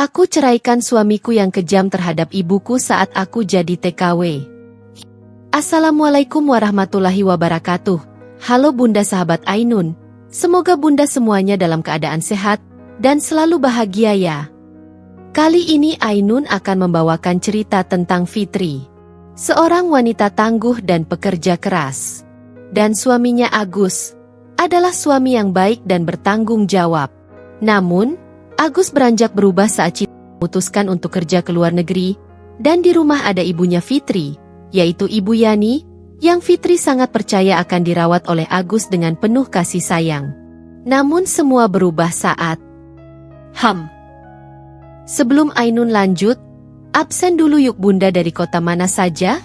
Aku ceraikan suamiku yang kejam terhadap ibuku saat aku jadi TKW. Assalamualaikum warahmatullahi wabarakatuh. Halo Bunda sahabat Ainun. Semoga Bunda semuanya dalam keadaan sehat dan selalu bahagia ya. Kali ini Ainun akan membawakan cerita tentang Fitri. Seorang wanita tangguh dan pekerja keras. Dan suaminya Agus adalah suami yang baik dan bertanggung jawab. Namun, Agus beranjak berubah saat Citra memutuskan untuk kerja ke luar negeri, dan di rumah ada ibunya Fitri, yaitu Ibu Yani, yang Fitri sangat percaya akan dirawat oleh Agus dengan penuh kasih sayang. Namun semua berubah saat Sebelum Ainun lanjut, absen dulu yuk Bunda dari kota mana saja?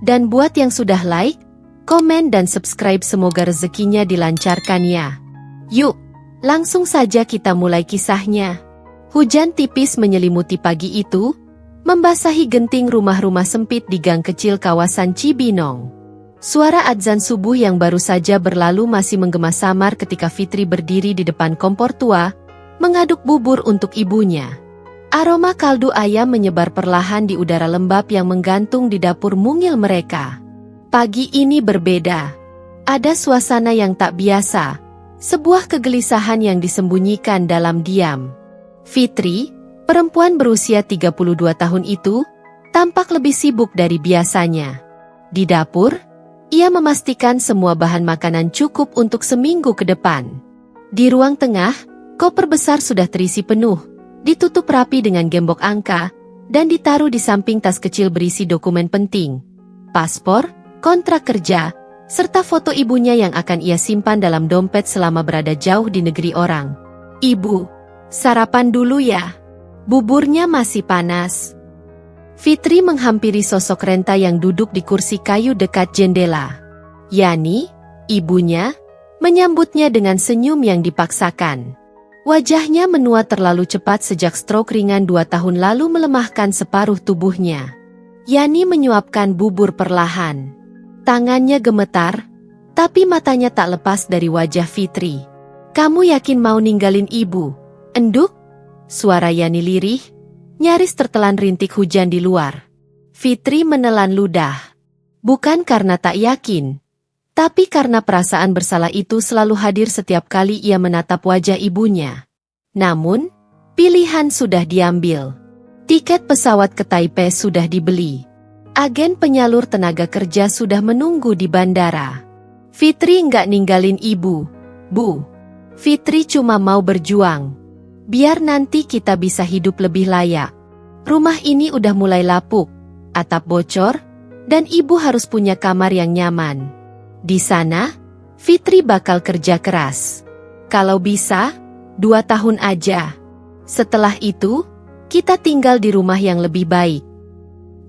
Dan buat yang sudah like, komen dan subscribe semoga rezekinya dilancarkan ya. Yuk, langsung saja kita mulai kisahnya. Hujan tipis menyelimuti pagi itu, membasahi genting rumah-rumah sempit di gang kecil kawasan Cibinong. Suara adzan subuh yang baru saja berlalu masih menggema samar ketika Fitri berdiri di depan kompor tua, mengaduk bubur untuk ibunya. Aroma kaldu ayam menyebar perlahan di udara lembab yang menggantung di dapur mungil mereka. Pagi ini berbeda. Ada suasana yang tak biasa, sebuah kegelisahan yang disembunyikan dalam diam. Fitri, perempuan berusia 32 tahun itu, tampak lebih sibuk dari biasanya. Di dapur, ia memastikan semua bahan makanan cukup untuk seminggu ke depan. Di ruang tengah, koper besar sudah terisi penuh, ditutup rapi dengan gembok angka, dan ditaruh di samping tas kecil berisi dokumen penting. Paspor, kontrak kerja, serta foto ibunya yang akan ia simpan dalam dompet selama berada jauh di negeri orang. Ibu, sarapan dulu ya. Buburnya masih panas. Fitri menghampiri sosok renta yang duduk di kursi kayu dekat jendela. Yani, ibunya, menyambutnya dengan senyum yang dipaksakan. Wajahnya menua terlalu cepat sejak stroke ringan 2 tahun lalu melemahkan separuh tubuhnya. Yani menyuapkan bubur perlahan. Tangannya gemetar, tapi matanya tak lepas dari wajah Fitri. Kamu yakin mau ninggalin ibu? Enduk? Suara Yani lirih, nyaris tertelan rintik hujan di luar. Fitri menelan ludah. Bukan karena tak yakin, tapi karena perasaan bersalah itu selalu hadir setiap kali ia menatap wajah ibunya. Namun, pilihan sudah diambil. Tiket pesawat ke Taipei sudah dibeli. Agen penyalur tenaga kerja sudah menunggu di bandara. Fitri nggak ninggalin ibu, Bu. Fitri cuma mau berjuang. Biar nanti kita bisa hidup lebih layak. Rumah ini udah mulai lapuk, atap bocor, dan ibu harus punya kamar yang nyaman. Di sana, Fitri bakal kerja keras. Kalau bisa, 2 tahun aja. Setelah itu, kita tinggal di rumah yang lebih baik.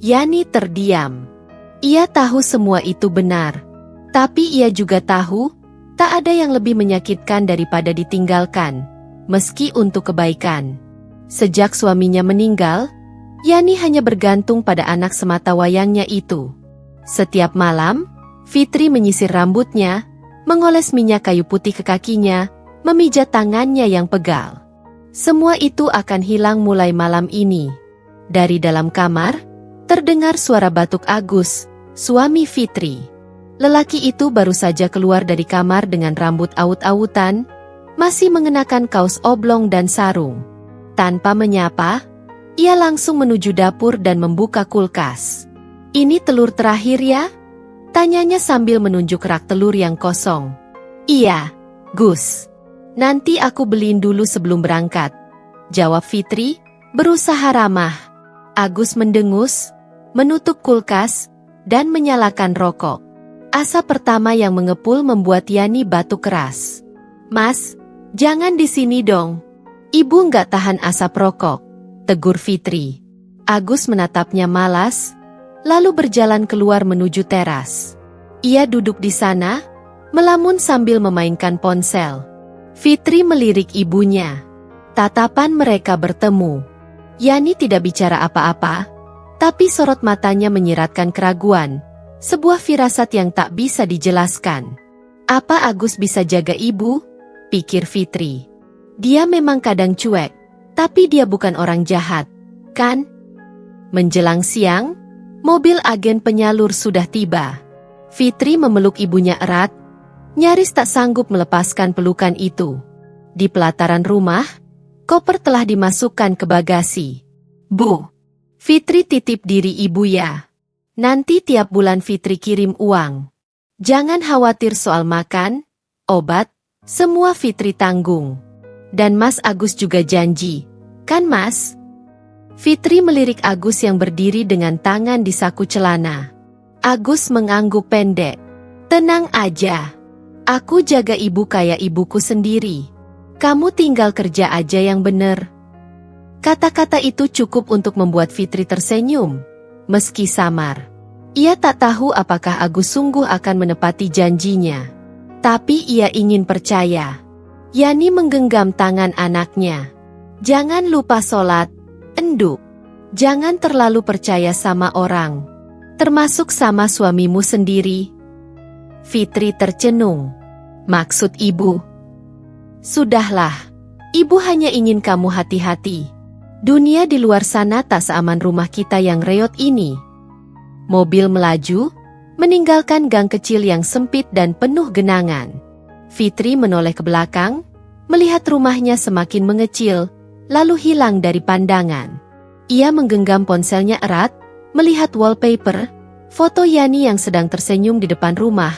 Yani terdiam. Ia tahu semua itu benar. Tapi ia juga tahu, tak ada yang lebih menyakitkan daripada ditinggalkan, meski untuk kebaikan. Sejak suaminya meninggal, Yani hanya bergantung pada anak semata wayangnya itu. Setiap malam, Fitri menyisir rambutnya, mengoles minyak kayu putih ke kakinya, memijat tangannya yang pegal. Semua itu akan hilang mulai malam ini. Dari dalam kamar, terdengar suara batuk Agus, suami Fitri. Lelaki itu baru saja keluar dari kamar dengan rambut aut-autan, masih mengenakan kaos oblong dan sarung. Tanpa menyapa, ia langsung menuju dapur dan membuka kulkas. Ini telur terakhir ya? Tanyanya sambil menunjuk rak telur yang kosong. Iya, Gus. Nanti aku beliin dulu sebelum berangkat, jawab Fitri, berusaha ramah. Agus mendengus, menutup kulkas, dan menyalakan rokok. Asap pertama yang mengepul membuat Yani batuk keras. Mas, jangan di sini dong. Ibu nggak tahan asap rokok, tegur Fitri. Agus menatapnya malas, lalu berjalan keluar menuju teras. Ia duduk di sana, melamun sambil memainkan ponsel. Fitri melirik ibunya. Tatapan mereka bertemu. Yani tidak bicara apa-apa, tapi sorot matanya menyiratkan keraguan, sebuah firasat yang tak bisa dijelaskan. Apa Agus bisa jaga ibu? Pikir Fitri. Dia memang kadang cuek, Tapi dia bukan orang jahat, kan? Menjelang siang, mobil agen penyalur sudah tiba. Fitri memeluk ibunya erat, nyaris tak sanggup melepaskan pelukan itu. Di pelataran rumah, koper telah dimasukkan ke bagasi. Bu, Fitri titip diri ibu ya. Nanti tiap bulan Fitri kirim uang. Jangan khawatir soal makan, obat, semua Fitri tanggung. Dan Mas Agus juga janji, kan Mas? Fitri melirik Agus yang berdiri dengan tangan di saku celana. Agus mengangguk pendek. Tenang aja. Aku jaga ibu kayak ibuku sendiri. Kamu tinggal kerja aja yang bener. Kata-kata itu cukup untuk membuat Fitri tersenyum. Meski samar. Ia tak tahu apakah Agus sungguh akan menepati janjinya. Tapi ia ingin percaya. Yani menggenggam tangan anaknya. Jangan lupa sholat, Enduk. Jangan terlalu percaya sama orang. Termasuk sama suamimu sendiri. Fitri tercenung. Maksud ibu? Sudahlah. Ibu hanya ingin kamu hati-hati. Dunia di luar sana tak seaman rumah kita yang reot ini. Mobil melaju, meninggalkan gang kecil yang sempit dan penuh genangan. Fitri menoleh ke belakang, melihat rumahnya semakin mengecil, lalu hilang dari pandangan. Ia menggenggam ponselnya erat, melihat wallpaper, foto Yani yang sedang tersenyum di depan rumah,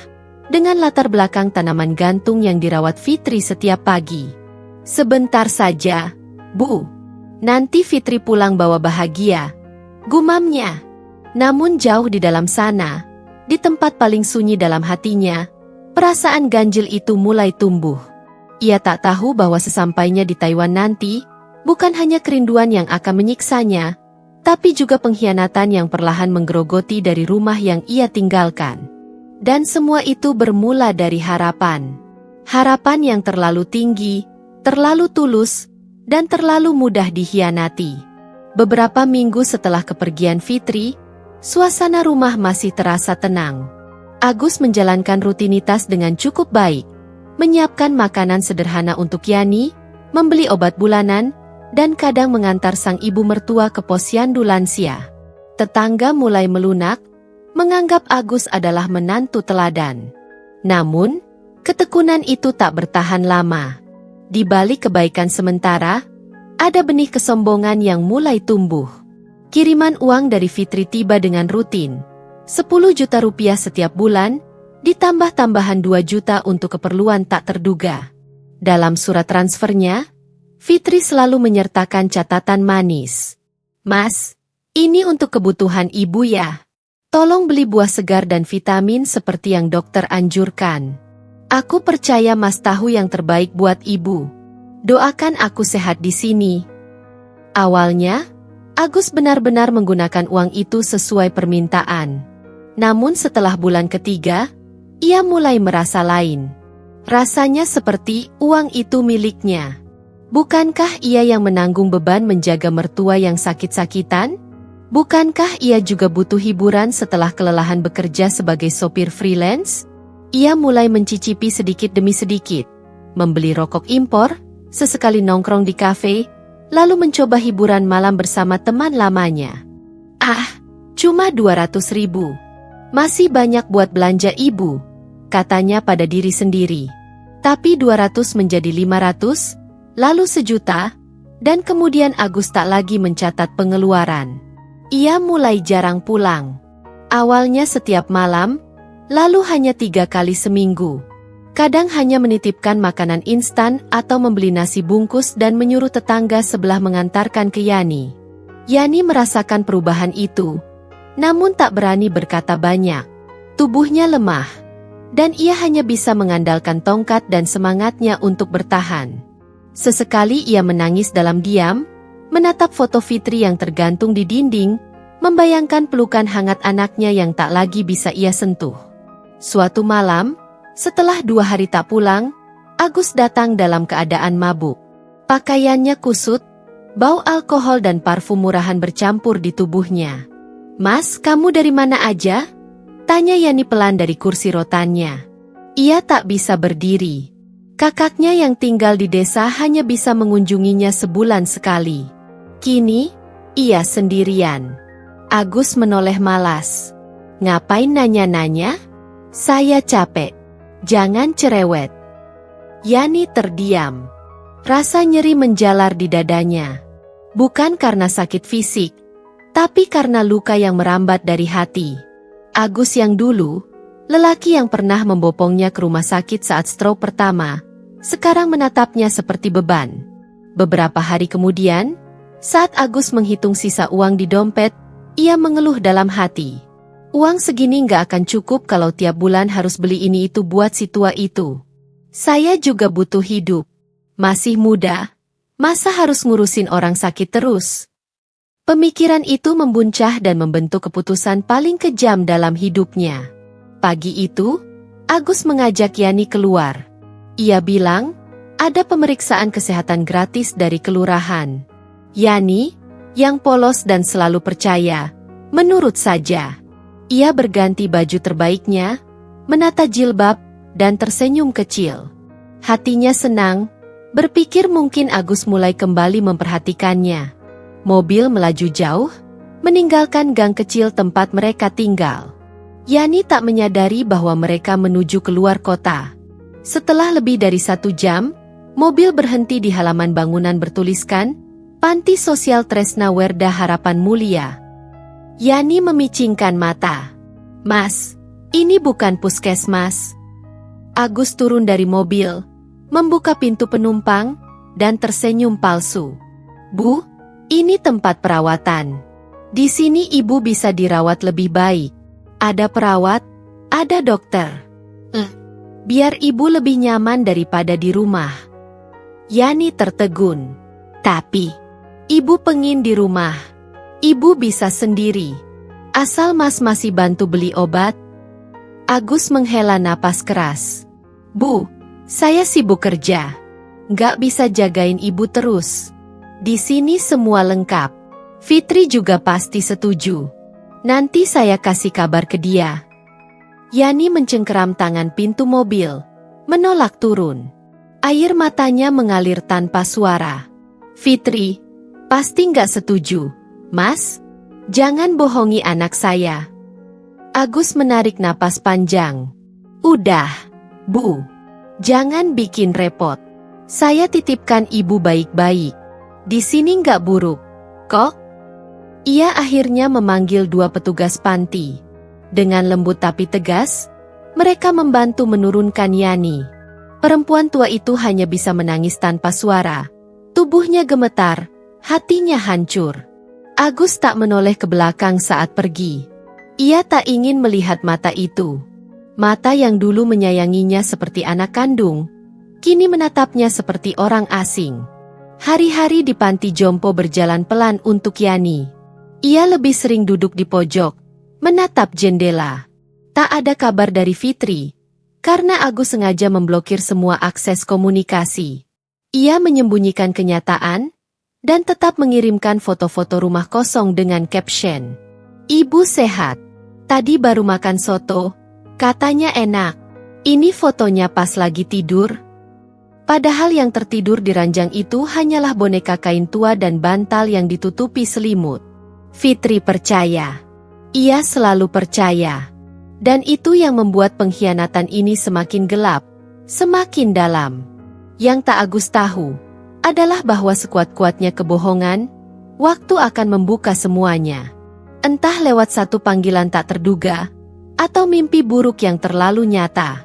dengan latar belakang tanaman gantung yang dirawat Fitri setiap pagi. Sebentar saja, Bu. Nanti Fitri pulang bawa bahagia, gumamnya. Namun jauh di dalam sana, di tempat paling sunyi dalam hatinya, perasaan ganjil itu mulai tumbuh. Ia tak tahu bahwa sesampainya di Taiwan nanti, bukan hanya kerinduan yang akan menyiksanya, tapi juga pengkhianatan yang perlahan menggerogoti dari rumah yang ia tinggalkan. Dan semua itu bermula dari harapan. Harapan yang terlalu tinggi, terlalu tulus, dan terlalu mudah dikhianati. Beberapa minggu setelah kepergian Fitri, suasana rumah masih terasa tenang. Agus menjalankan rutinitas dengan cukup baik, menyiapkan makanan sederhana untuk Yani, membeli obat bulanan, dan kadang mengantar sang ibu mertua ke posyandu lansia. Tetangga mulai melunak, menganggap Agus adalah menantu teladan. Namun, ketekunan itu tak bertahan lama. Di balik kebaikan sementara, ada benih kesombongan yang mulai tumbuh. Kiriman uang dari Fitri tiba dengan rutin. 10 juta rupiah setiap bulan, ditambah tambahan 2 juta untuk keperluan tak terduga. Dalam surat transfernya, Fitri selalu menyertakan catatan manis. Mas, ini untuk kebutuhan ibu ya. Tolong beli buah segar dan vitamin seperti yang dokter anjurkan. Aku percaya Mas tahu yang terbaik buat ibu. Doakan aku sehat di sini. Awalnya, Agus benar-benar menggunakan uang itu sesuai permintaan. Namun setelah bulan ketiga, ia mulai merasa lain. Rasanya seperti uang itu miliknya. Bukankah ia yang menanggung beban menjaga mertua yang sakit-sakitan? Bukankah ia juga butuh hiburan setelah kelelahan bekerja sebagai sopir freelance? Ia mulai mencicipi sedikit demi sedikit. Membeli rokok impor, sesekali nongkrong di kafe, lalu mencoba hiburan malam bersama teman lamanya. Cuma 200 ribu. Masih banyak buat belanja ibu, katanya pada diri sendiri. Tapi 200 menjadi 500, lalu 1 juta, dan kemudian Agus tak lagi mencatat pengeluaran. Ia mulai jarang pulang. Awalnya setiap malam, lalu hanya 3 kali seminggu. Kadang hanya menitipkan makanan instan atau membeli nasi bungkus dan menyuruh tetangga sebelah mengantarkan ke Yani. Yani merasakan perubahan itu, namun tak berani berkata banyak. Tubuhnya lemah, dan ia hanya bisa mengandalkan tongkat dan semangatnya untuk bertahan. Sesekali ia menangis dalam diam, menatap foto Fitri yang tergantung di dinding, membayangkan pelukan hangat anaknya yang tak lagi bisa ia sentuh. Suatu malam, setelah 2 hari tak pulang, Agus datang dalam keadaan mabuk. Pakaiannya kusut, bau alkohol dan parfum murahan bercampur di tubuhnya. Mas, kamu dari mana aja? Tanya Yani pelan dari kursi rotannya. Ia tak bisa berdiri. Kakaknya yang tinggal di desa hanya bisa mengunjunginya sebulan sekali. Kini, ia sendirian. Agus menoleh malas. Ngapain nanya-nanya? Saya capek. Jangan cerewet. Yani terdiam. Rasa nyeri menjalar di dadanya. Bukan karena sakit fisik, tapi karena luka yang merambat dari hati. Agus yang dulu, lelaki yang pernah membopongnya ke rumah sakit saat stroke pertama, sekarang menatapnya seperti beban. Beberapa hari kemudian, saat Agus menghitung sisa uang di dompet, ia mengeluh dalam hati. Uang segini nggak akan cukup kalau tiap bulan harus beli ini itu buat si tua itu. Saya juga butuh hidup. Masih muda, masa harus ngurusin orang sakit terus? Pemikiran itu membuncah dan membentuk keputusan paling kejam dalam hidupnya. Pagi itu, Agus mengajak Yani keluar. Ia bilang, ada pemeriksaan kesehatan gratis dari kelurahan. Yani, yang polos dan selalu percaya, menurut saja. Ia berganti baju terbaiknya, menata jilbab, dan tersenyum kecil. Hatinya senang, berpikir mungkin Agus mulai kembali memperhatikannya. Mobil melaju jauh, meninggalkan gang kecil tempat mereka tinggal. Yani tak menyadari bahwa mereka menuju keluar kota. Setelah lebih dari 1 jam, mobil berhenti di halaman bangunan bertuliskan, Panti Sosial Tresna Werda Harapan Mulia. Yani memicingkan mata. Mas, ini bukan puskesmas. Agus turun dari mobil, membuka pintu penumpang, dan tersenyum palsu. Bu, ini tempat perawatan. Di sini ibu bisa dirawat lebih baik. Ada perawat, ada dokter. Biar ibu lebih nyaman daripada di rumah. Yani tertegun. Tapi, ibu pengin di rumah. Ibu bisa sendiri. Asal mas masih bantu beli obat. Agus menghela napas keras. Bu, saya sibuk kerja. Nggak bisa jagain ibu terus. Di sini semua lengkap. Fitri juga pasti setuju. Nanti saya kasih kabar ke dia. Yani mencengkeram tangan pintu mobil, menolak turun. Air matanya mengalir tanpa suara. Fitri, pasti nggak setuju. Mas, jangan bohongi anak saya. Agus menarik napas panjang. Udah, Bu. Jangan bikin repot. Saya titipkan ibu baik-baik. Di sini nggak buruk, kok? Ia akhirnya memanggil 2 petugas panti. Dengan lembut tapi tegas, mereka membantu menurunkan Yani. Perempuan tua itu hanya bisa menangis tanpa suara. Tubuhnya gemetar, hatinya hancur. Agus tak menoleh ke belakang saat pergi. Ia tak ingin melihat mata itu. Mata yang dulu menyayanginya seperti anak kandung, kini menatapnya seperti orang asing. Hari-hari di panti jompo berjalan pelan untuk Yani. Ia lebih sering duduk di pojok, menatap jendela. Tak ada kabar dari Fitri, karena Agus sengaja memblokir semua akses komunikasi. Ia menyembunyikan kenyataan, dan tetap mengirimkan foto-foto rumah kosong dengan caption. Ibu sehat. Tadi baru makan soto, katanya enak. Ini fotonya pas lagi tidur. Padahal yang tertidur di ranjang itu hanyalah boneka kain tua dan bantal yang ditutupi selimut. Fitri percaya. Ia selalu percaya. Dan itu yang membuat pengkhianatan ini semakin gelap, semakin dalam. Yang tak Agus tahu adalah bahwa sekuat-kuatnya kebohongan, waktu akan membuka semuanya. Entah lewat satu panggilan tak terduga, atau mimpi buruk yang terlalu nyata.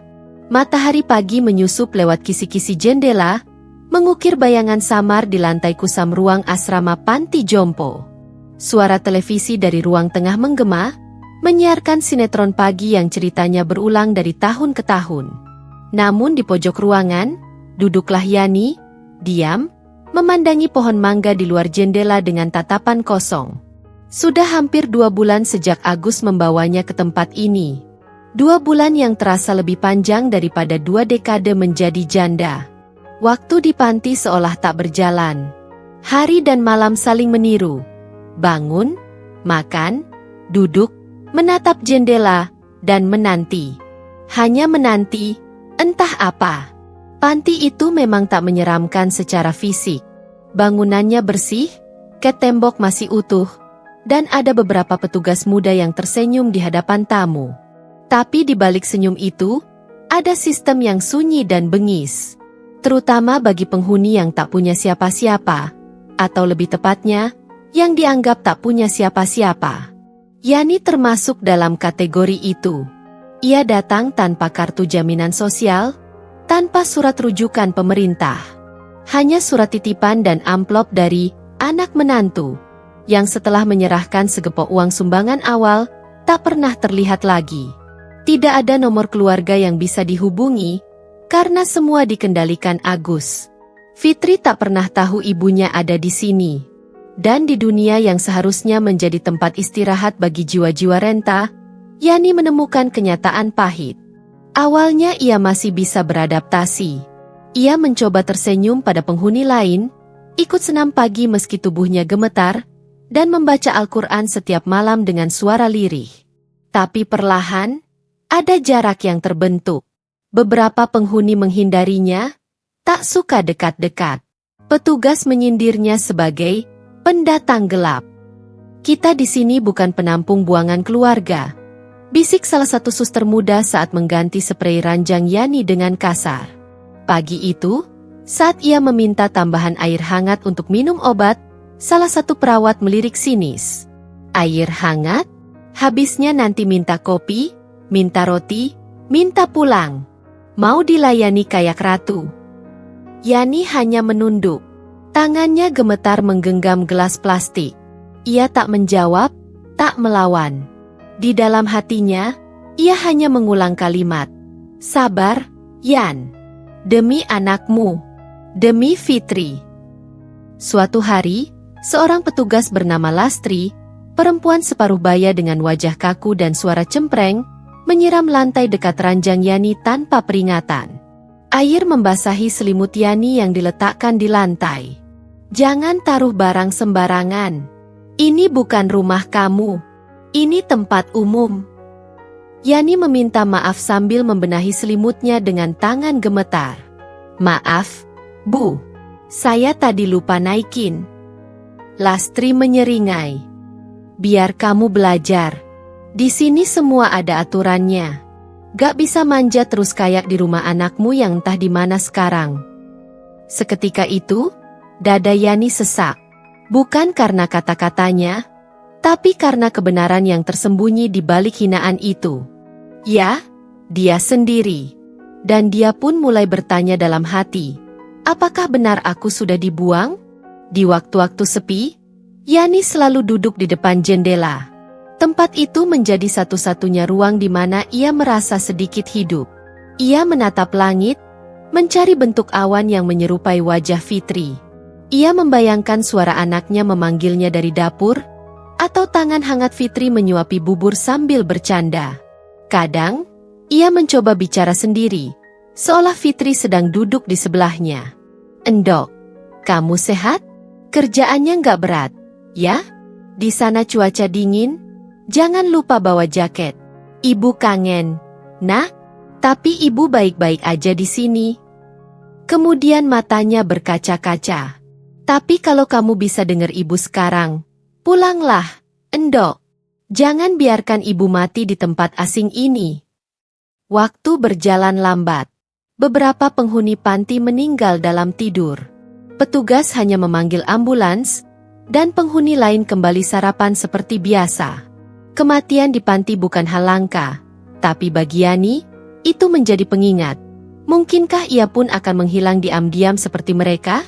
Matahari pagi menyusup lewat kisi-kisi jendela, mengukir bayangan samar di lantai kusam ruang asrama panti jompo. Suara televisi dari ruang tengah menggema, menyiarkan sinetron pagi yang ceritanya berulang dari tahun ke tahun. Namun di pojok ruangan, duduklah Yani, diam, memandangi pohon mangga di luar jendela dengan tatapan kosong. Sudah hampir 2 bulan sejak Agus membawanya ke tempat ini. 2 bulan yang terasa lebih panjang daripada 2 dekade menjadi janda. Waktu di panti seolah tak berjalan. Hari dan malam saling meniru. Bangun, makan, duduk, menatap jendela, dan menanti. Hanya menanti, entah apa. Panti itu memang tak menyeramkan secara fisik. Bangunannya bersih, cat tembok masih utuh, dan ada beberapa petugas muda yang tersenyum di hadapan tamu. Tapi di balik senyum itu, ada sistem yang sunyi dan bengis. Terutama bagi penghuni yang tak punya siapa-siapa, atau lebih tepatnya, yang dianggap tak punya siapa-siapa. Yani termasuk dalam kategori itu. Ia datang tanpa kartu jaminan sosial, tanpa surat rujukan pemerintah. Hanya surat titipan dan amplop dari anak menantu, yang setelah menyerahkan segepok uang sumbangan awal, tak pernah terlihat lagi. Tidak ada nomor keluarga yang bisa dihubungi, karena semua dikendalikan Agus. Fitri tak pernah tahu ibunya ada di sini. Dan di dunia yang seharusnya menjadi tempat istirahat bagi jiwa-jiwa renta, Yani menemukan kenyataan pahit. Awalnya ia masih bisa beradaptasi. Ia mencoba tersenyum pada penghuni lain, ikut senam pagi meski tubuhnya gemetar, dan membaca Al-Quran setiap malam dengan suara lirih. Tapi perlahan, ada jarak yang terbentuk. Beberapa penghuni menghindarinya, tak suka dekat-dekat. Petugas menyindirnya sebagai pendatang gelap. Kita di sini bukan penampung buangan keluarga, bisik salah satu suster muda saat mengganti sprei ranjang Yani dengan kasar. Pagi itu, saat ia meminta tambahan air hangat untuk minum obat, salah satu perawat melirik sinis. Air hangat? Habisnya nanti minta kopi, minta roti, minta pulang. Mau dilayani kayak ratu. Yani hanya menunduk. Tangannya gemetar menggenggam gelas plastik. Ia tak menjawab, tak melawan. Di dalam hatinya, ia hanya mengulang kalimat. Sabar, Yan. Demi anakmu. Demi Fitri. Suatu hari, seorang petugas bernama Lastri, perempuan separuh baya dengan wajah kaku dan suara cempreng, menyiram lantai dekat ranjang Yani tanpa peringatan. Air membasahi selimut Yani yang diletakkan di lantai. Jangan taruh barang sembarangan. Ini bukan rumah kamu. Ini tempat umum. Yani meminta maaf sambil membenahi selimutnya dengan tangan gemetar. Maaf, Bu. Saya tadi lupa naikin. Lastri menyeringai. Biar kamu belajar. Di sini semua ada aturannya. Gak bisa manja terus kayak di rumah anakmu yang entah di mana sekarang. Seketika itu, dada Yani sesak. Bukan karena kata-katanya, tapi karena kebenaran yang tersembunyi di balik hinaan itu. Ya, dia sendiri. Dan dia pun mulai bertanya dalam hati, apakah benar aku sudah dibuang? Di waktu-waktu sepi, Yani selalu duduk di depan jendela. Tempat itu menjadi satu-satunya ruang di mana ia merasa sedikit hidup. Ia menatap langit, mencari bentuk awan yang menyerupai wajah Fitri. Ia membayangkan suara anaknya memanggilnya dari dapur, atau tangan hangat Fitri menyuapi bubur sambil bercanda. Kadang, ia mencoba bicara sendiri, seolah Fitri sedang duduk di sebelahnya. Endok, kamu sehat? Kerjaannya nggak berat, ya? Di sana cuaca dingin? Jangan lupa bawa jaket. Ibu kangen. Nah, tapi ibu baik-baik aja di sini. Kemudian matanya berkaca-kaca. Tapi kalau kamu bisa dengar ibu sekarang, pulanglah, Endok. Jangan biarkan ibu mati di tempat asing ini. Waktu berjalan lambat. Beberapa penghuni panti meninggal dalam tidur. Petugas hanya memanggil ambulans, dan penghuni lain kembali sarapan seperti biasa. Kematian di panti bukan hal langka, tapi bagi Yani, itu menjadi pengingat. Mungkinkah ia pun akan menghilang diam-diam seperti mereka?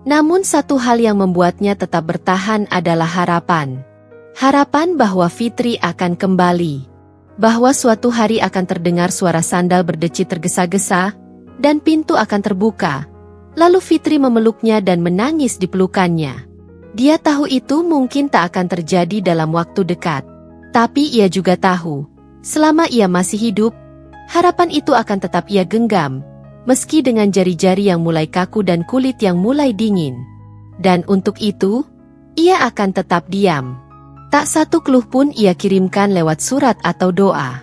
Namun satu hal yang membuatnya tetap bertahan adalah harapan. Harapan bahwa Fitri akan kembali. Bahwa suatu hari akan terdengar suara sandal berdecit tergesa-gesa, dan pintu akan terbuka. Lalu Fitri memeluknya dan menangis di pelukannya. Dia tahu itu mungkin tak akan terjadi dalam waktu dekat. Tapi ia juga tahu, selama ia masih hidup, harapan itu akan tetap ia genggam, meski dengan jari-jari yang mulai kaku dan kulit yang mulai dingin. Dan untuk itu, ia akan tetap diam. Tak satu keluh pun ia kirimkan lewat surat atau doa.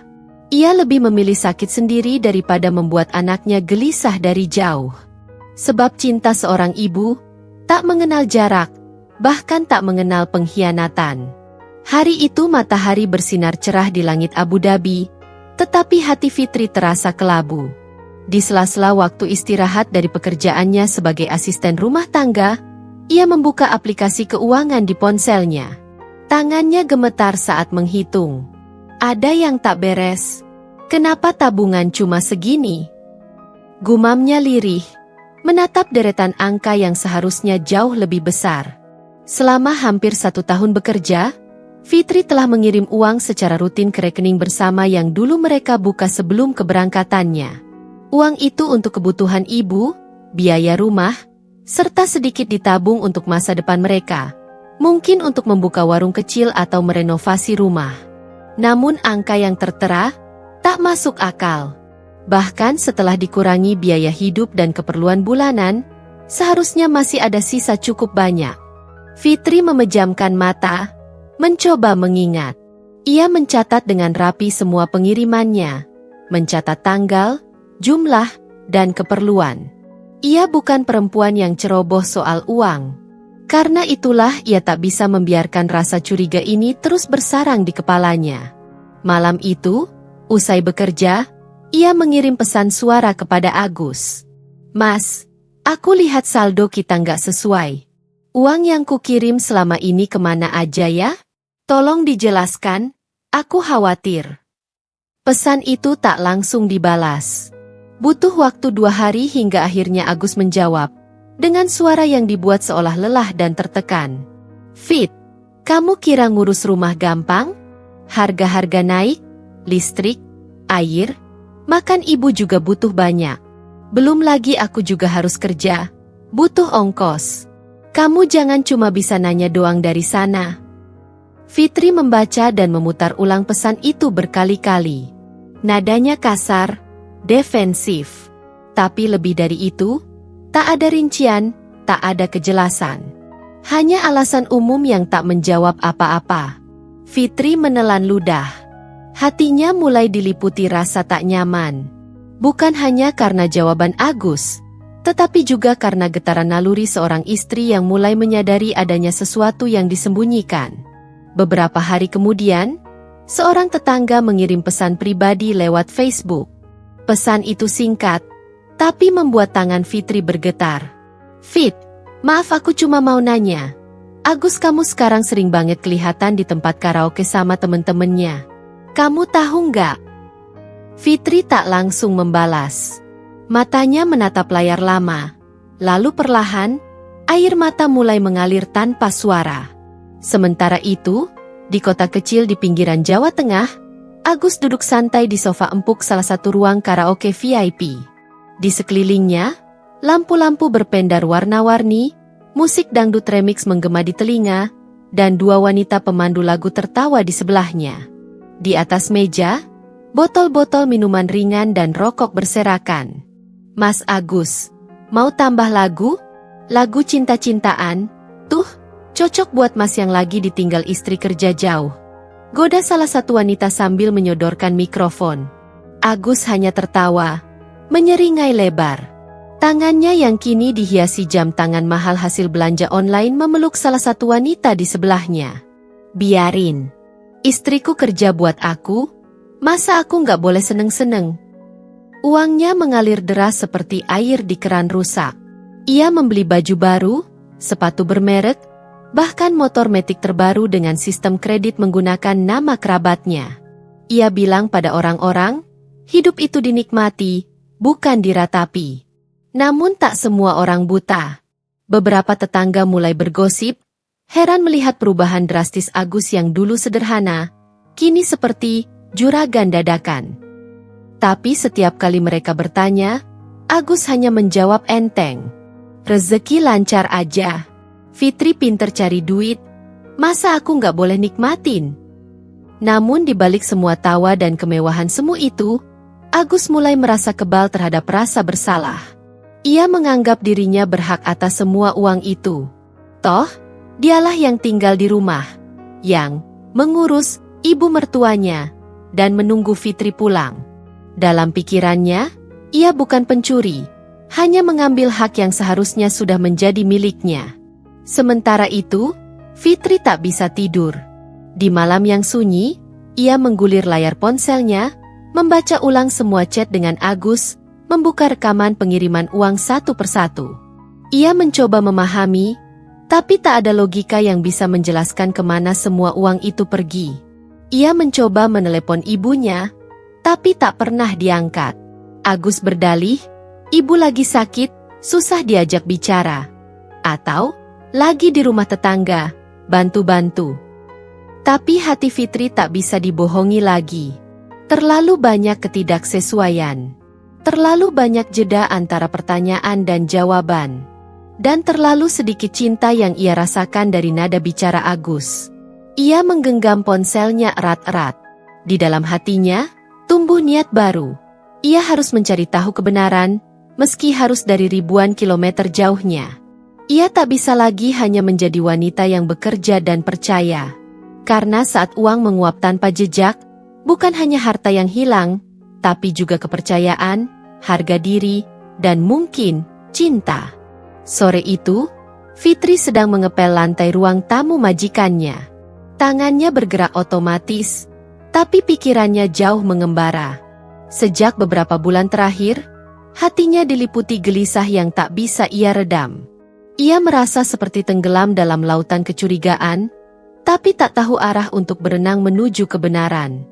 Ia lebih memilih sakit sendiri daripada membuat anaknya gelisah dari jauh. Sebab cinta seorang ibu tak mengenal jarak, bahkan tak mengenal pengkhianatan. Hari itu matahari bersinar cerah di langit Abu Dhabi, tetapi hati Fitri terasa kelabu. Di sela-sela waktu istirahat dari pekerjaannya sebagai asisten rumah tangga, ia membuka aplikasi keuangan di ponselnya. Tangannya gemetar saat menghitung. Ada yang tak beres. Kenapa tabungan cuma segini? Gumamnya lirih, menatap deretan angka yang seharusnya jauh lebih besar. Selama hampir 1 tahun bekerja, Fitri telah mengirim uang secara rutin ke rekening bersama yang dulu mereka buka sebelum keberangkatannya. Uang itu untuk kebutuhan ibu, biaya rumah, serta sedikit ditabung untuk masa depan mereka. Mungkin untuk membuka warung kecil atau merenovasi rumah. Namun angka yang tertera tak masuk akal. Bahkan setelah dikurangi biaya hidup dan keperluan bulanan, seharusnya masih ada sisa cukup banyak. Fitri memejamkan mata, mencoba mengingat. Ia mencatat dengan rapi semua pengirimannya, mencatat tanggal, jumlah, dan keperluan. Ia bukan perempuan yang ceroboh soal uang. Karena itulah ia tak bisa membiarkan rasa curiga ini terus bersarang di kepalanya. Malam itu, usai bekerja, ia mengirim pesan suara kepada Agus. "Mas, aku lihat saldo kita nggak sesuai. Uang yang kukirim selama ini kemana aja ya? Tolong dijelaskan, aku khawatir." Pesan itu tak langsung dibalas. Butuh waktu 2 hari hingga akhirnya Agus menjawab, dengan suara yang dibuat seolah lelah dan tertekan. "Fit, kamu kira ngurus rumah gampang? Harga-harga naik, listrik, air, makan ibu juga butuh banyak. Belum lagi aku juga harus kerja, butuh ongkos. Kamu jangan cuma bisa nanya doang dari sana." Fitri membaca dan memutar ulang pesan itu berkali-kali. Nadanya kasar, defensif. Tapi lebih dari itu, tak ada rincian, tak ada kejelasan. Hanya alasan umum yang tak menjawab apa-apa. Fitri menelan ludah. Hatinya mulai diliputi rasa tak nyaman. Bukan hanya karena jawaban Agus, tetapi juga karena getaran naluri seorang istri yang mulai menyadari adanya sesuatu yang disembunyikan. Beberapa hari kemudian, seorang tetangga mengirim pesan pribadi lewat Facebook. Pesan itu singkat, tapi membuat tangan Fitri bergetar. "Fit, maaf aku cuma mau nanya. Agus kamu sekarang sering banget kelihatan di tempat karaoke sama temen-temennya. Kamu tahu nggak?" Fitri tak langsung membalas. Matanya menatap layar lama. Lalu perlahan, air mata mulai mengalir tanpa suara. Sementara itu, di kota kecil di pinggiran Jawa Tengah, Agus duduk santai di sofa empuk salah satu ruang karaoke VIP. Di sekelilingnya, lampu-lampu berpendar warna-warni, musik dangdut remix menggema di telinga, dan 2 wanita pemandu lagu tertawa di sebelahnya. Di atas meja, botol-botol minuman ringan dan rokok berserakan. "Mas Agus, mau tambah lagu? Lagu cinta-cintaan? Tuh, cocok buat mas yang lagi ditinggal istri kerja jauh," goda salah satu wanita sambil menyodorkan mikrofon. Agus hanya tertawa, menyeringai lebar. Tangannya yang kini dihiasi jam tangan mahal hasil belanja online memeluk salah satu wanita di sebelahnya. "Biarin. Istriku kerja buat aku, masa aku nggak boleh seneng-seneng?" Uangnya mengalir deras seperti air di keran rusak. Ia membeli baju baru, sepatu bermerek, bahkan motor metik terbaru dengan sistem kredit menggunakan nama kerabatnya. Ia bilang pada orang-orang, hidup itu dinikmati, bukan diratapi. Namun tak semua orang buta. Beberapa tetangga mulai bergosip, heran melihat perubahan drastis Agus yang dulu sederhana, kini seperti juragan dadakan. Tapi setiap kali mereka bertanya, Agus hanya menjawab enteng, "Rezeki lancar aja. Fitri pinter cari duit, masa aku nggak boleh nikmatin?" Namun di balik semua tawa dan kemewahan semu itu, Agus mulai merasa kebal terhadap rasa bersalah. Ia menganggap dirinya berhak atas semua uang itu. Toh, dialah yang tinggal di rumah, yang mengurus ibu mertuanya, dan menunggu Fitri pulang. Dalam pikirannya, ia bukan pencuri, hanya mengambil hak yang seharusnya sudah menjadi miliknya. Sementara itu, Fitri tak bisa tidur. Di malam yang sunyi, ia menggulir layar ponselnya, membaca ulang semua chat dengan Agus, membuka rekaman pengiriman uang satu persatu. Ia mencoba memahami, tapi tak ada logika yang bisa menjelaskan kemana semua uang itu pergi. Ia mencoba menelepon ibunya, tapi tak pernah diangkat. Agus berdalih, ibu lagi sakit, susah diajak bicara. Atau, lagi di rumah tetangga, bantu-bantu. Tapi hati Fitri tak bisa dibohongi lagi. Terlalu banyak ketidaksesuaian. Terlalu banyak jeda antara pertanyaan dan jawaban. Dan terlalu sedikit cinta yang ia rasakan dari nada bicara Agus. Ia menggenggam ponselnya erat-erat. Di dalam hatinya, tumbuh niat baru. Ia harus mencari tahu kebenaran, meski harus dari ribuan kilometer jauhnya. Ia tak bisa lagi hanya menjadi wanita yang bekerja dan percaya. Karena saat uang menguap tanpa jejak, bukan hanya harta yang hilang, tapi juga kepercayaan, harga diri, dan mungkin cinta. Sore itu, Fitri sedang mengepel lantai ruang tamu majikannya. Tangannya bergerak otomatis, tapi pikirannya jauh mengembara. Sejak beberapa bulan terakhir, hatinya diliputi gelisah yang tak bisa ia redam. Ia merasa seperti tenggelam dalam lautan kecurigaan, tapi tak tahu arah untuk berenang menuju kebenaran.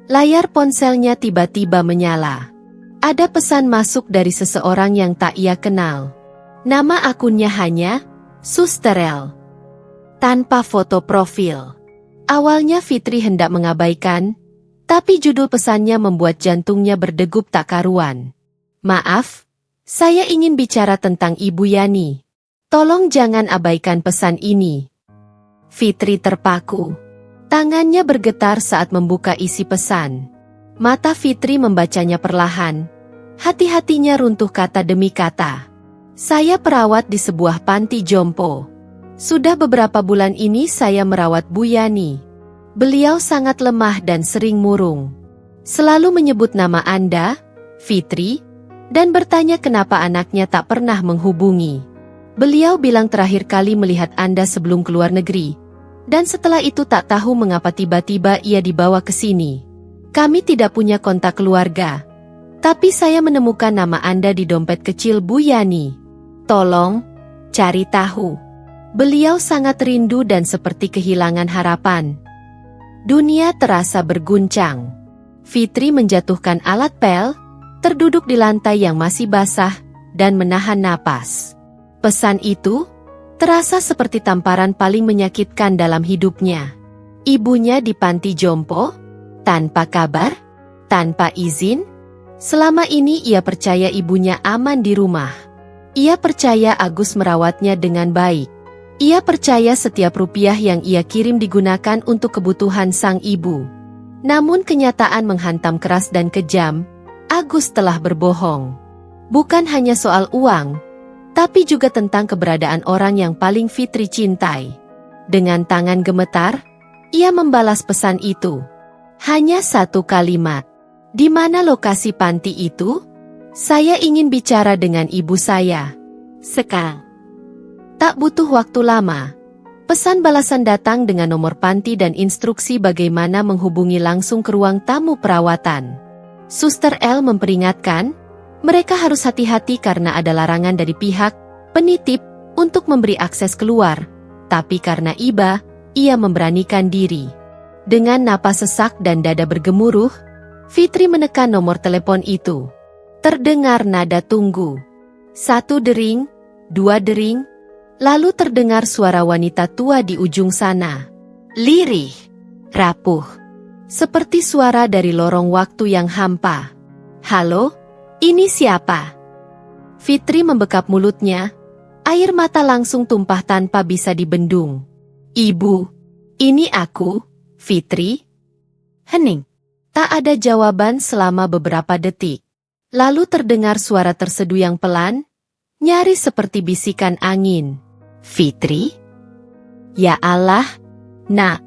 Layar ponselnya tiba-tiba menyala. Ada pesan masuk dari seseorang yang tak ia kenal. Nama akunnya hanya Susterel, tanpa foto profil. Awalnya Fitri hendak mengabaikan, tapi judul pesannya membuat jantungnya berdegup tak karuan. Maaf, saya ingin bicara tentang Ibu Yani. Tolong jangan abaikan pesan ini. Fitri terpaku. Tangannya bergetar saat membuka isi pesan. Mata Fitri membacanya perlahan. Hati-hatinya runtuh kata demi kata. Saya perawat di sebuah panti jompo. Sudah beberapa bulan ini saya merawat Bu Yani. Beliau sangat lemah dan sering murung. Selalu menyebut nama Anda, Fitri, dan bertanya kenapa anaknya tak pernah menghubungi. Beliau bilang terakhir kali melihat Anda sebelum keluar negeri. Dan setelah itu tak tahu mengapa tiba-tiba ia dibawa ke sini. Kami tidak punya kontak keluarga. Tapi saya menemukan nama Anda di dompet kecil Bu Yani. Tolong, cari tahu. Beliau sangat rindu dan seperti kehilangan harapan. Dunia terasa berguncang. Fitri menjatuhkan alat pel, terduduk di lantai yang masih basah, dan menahan napas. Pesan itu terasa seperti tamparan paling menyakitkan dalam hidupnya. Ibunya di panti jompo, tanpa kabar, tanpa izin. Selama ini ia percaya ibunya aman di rumah. Ia percaya Agus merawatnya dengan baik. Ia percaya setiap rupiah yang ia kirim digunakan untuk kebutuhan sang ibu. Namun kenyataan menghantam keras dan kejam. Agus telah berbohong. Bukan hanya soal uang, tapi juga tentang keberadaan orang yang paling Fitri cintai. Dengan tangan gemetar, ia membalas pesan itu. Hanya satu kalimat. Di mana lokasi panti itu? Saya ingin bicara dengan ibu saya. Sekarang. Tak butuh waktu lama. Pesan balasan datang dengan nomor panti dan instruksi bagaimana menghubungi langsung ke ruang tamu perawatan. Suster L memperingatkan, mereka harus hati-hati karena ada larangan dari pihak penitip untuk memberi akses keluar. Tapi karena iba, ia memberanikan diri. Dengan napas sesak dan dada bergemuruh, Fitri menekan nomor telepon itu. Terdengar nada tunggu. 1 dering, 2 dering, lalu terdengar suara wanita tua di ujung sana. Lirih, rapuh, seperti suara dari lorong waktu yang hampa. Halo? Ini siapa? Fitri membekap mulutnya, air mata langsung tumpah tanpa bisa dibendung. Ibu, ini aku, Fitri. Hening. Tak ada jawaban selama beberapa detik. Lalu terdengar suara terseduh yang pelan, nyaris seperti bisikan angin. Fitri? Ya Allah, Nak,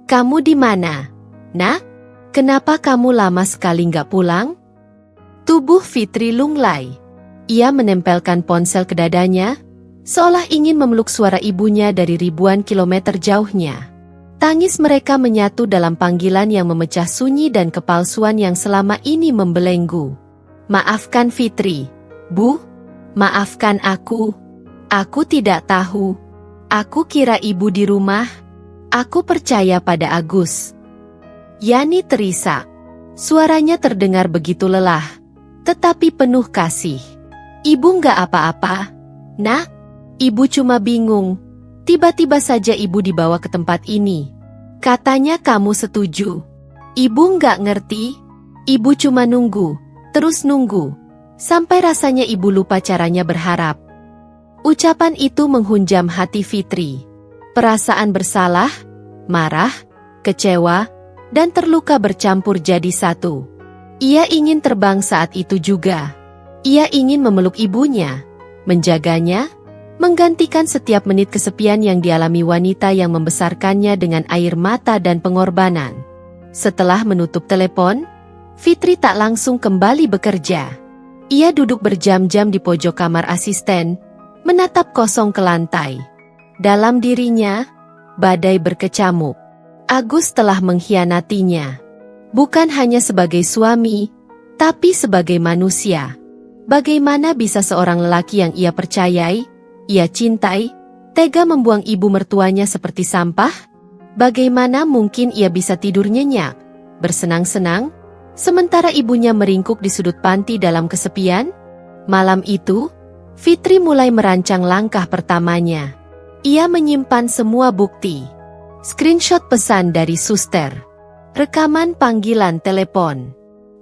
kamu di mana? Nak? Kenapa kamu lama sekali nggak pulang? Tubuh Fitri lunglai. Ia menempelkan ponsel ke dadanya, seolah ingin memeluk suara ibunya dari ribuan kilometer jauhnya. Tangis mereka menyatu dalam panggilan yang memecah sunyi dan kepalsuan yang selama ini membelenggu. Maafkan Fitri, Bu. Maafkan aku. Aku tidak tahu. Aku kira ibu di rumah. Aku percaya pada Agus. Yani terisak. Suaranya terdengar begitu lelah, tetapi penuh kasih. Ibu nggak apa-apa, Nak. Ibu cuma bingung. Tiba-tiba saja ibu dibawa ke tempat ini. Katanya kamu setuju. Ibu nggak ngerti. Ibu cuma nunggu, terus nunggu. Sampai rasanya ibu lupa caranya berharap. Ucapan itu menghunjam hati Fitri. Perasaan bersalah, marah, kecewa, dan terluka bercampur jadi satu. Ia ingin terbang saat itu juga. Ia ingin memeluk ibunya, menjaganya, menggantikan setiap menit kesepian yang dialami wanita yang membesarkannya dengan air mata dan pengorbanan. Setelah menutup telepon, Fitri tak langsung kembali bekerja. Ia duduk berjam-jam di pojok kamar asisten, menatap kosong ke lantai. Dalam dirinya, badai berkecamuk. Agus telah mengkhianatinya. Bukan hanya sebagai suami, tapi sebagai manusia. Bagaimana bisa seorang lelaki yang ia percayai, ia cintai, tega membuang ibu mertuanya seperti sampah? Bagaimana mungkin ia bisa tidur nyenyak, bersenang-senang, sementara ibunya meringkuk di sudut panti dalam kesepian? Malam itu, Fitri mulai merancang langkah pertamanya. Ia menyimpan semua bukti. Screenshot pesan dari suster, rekaman panggilan telepon,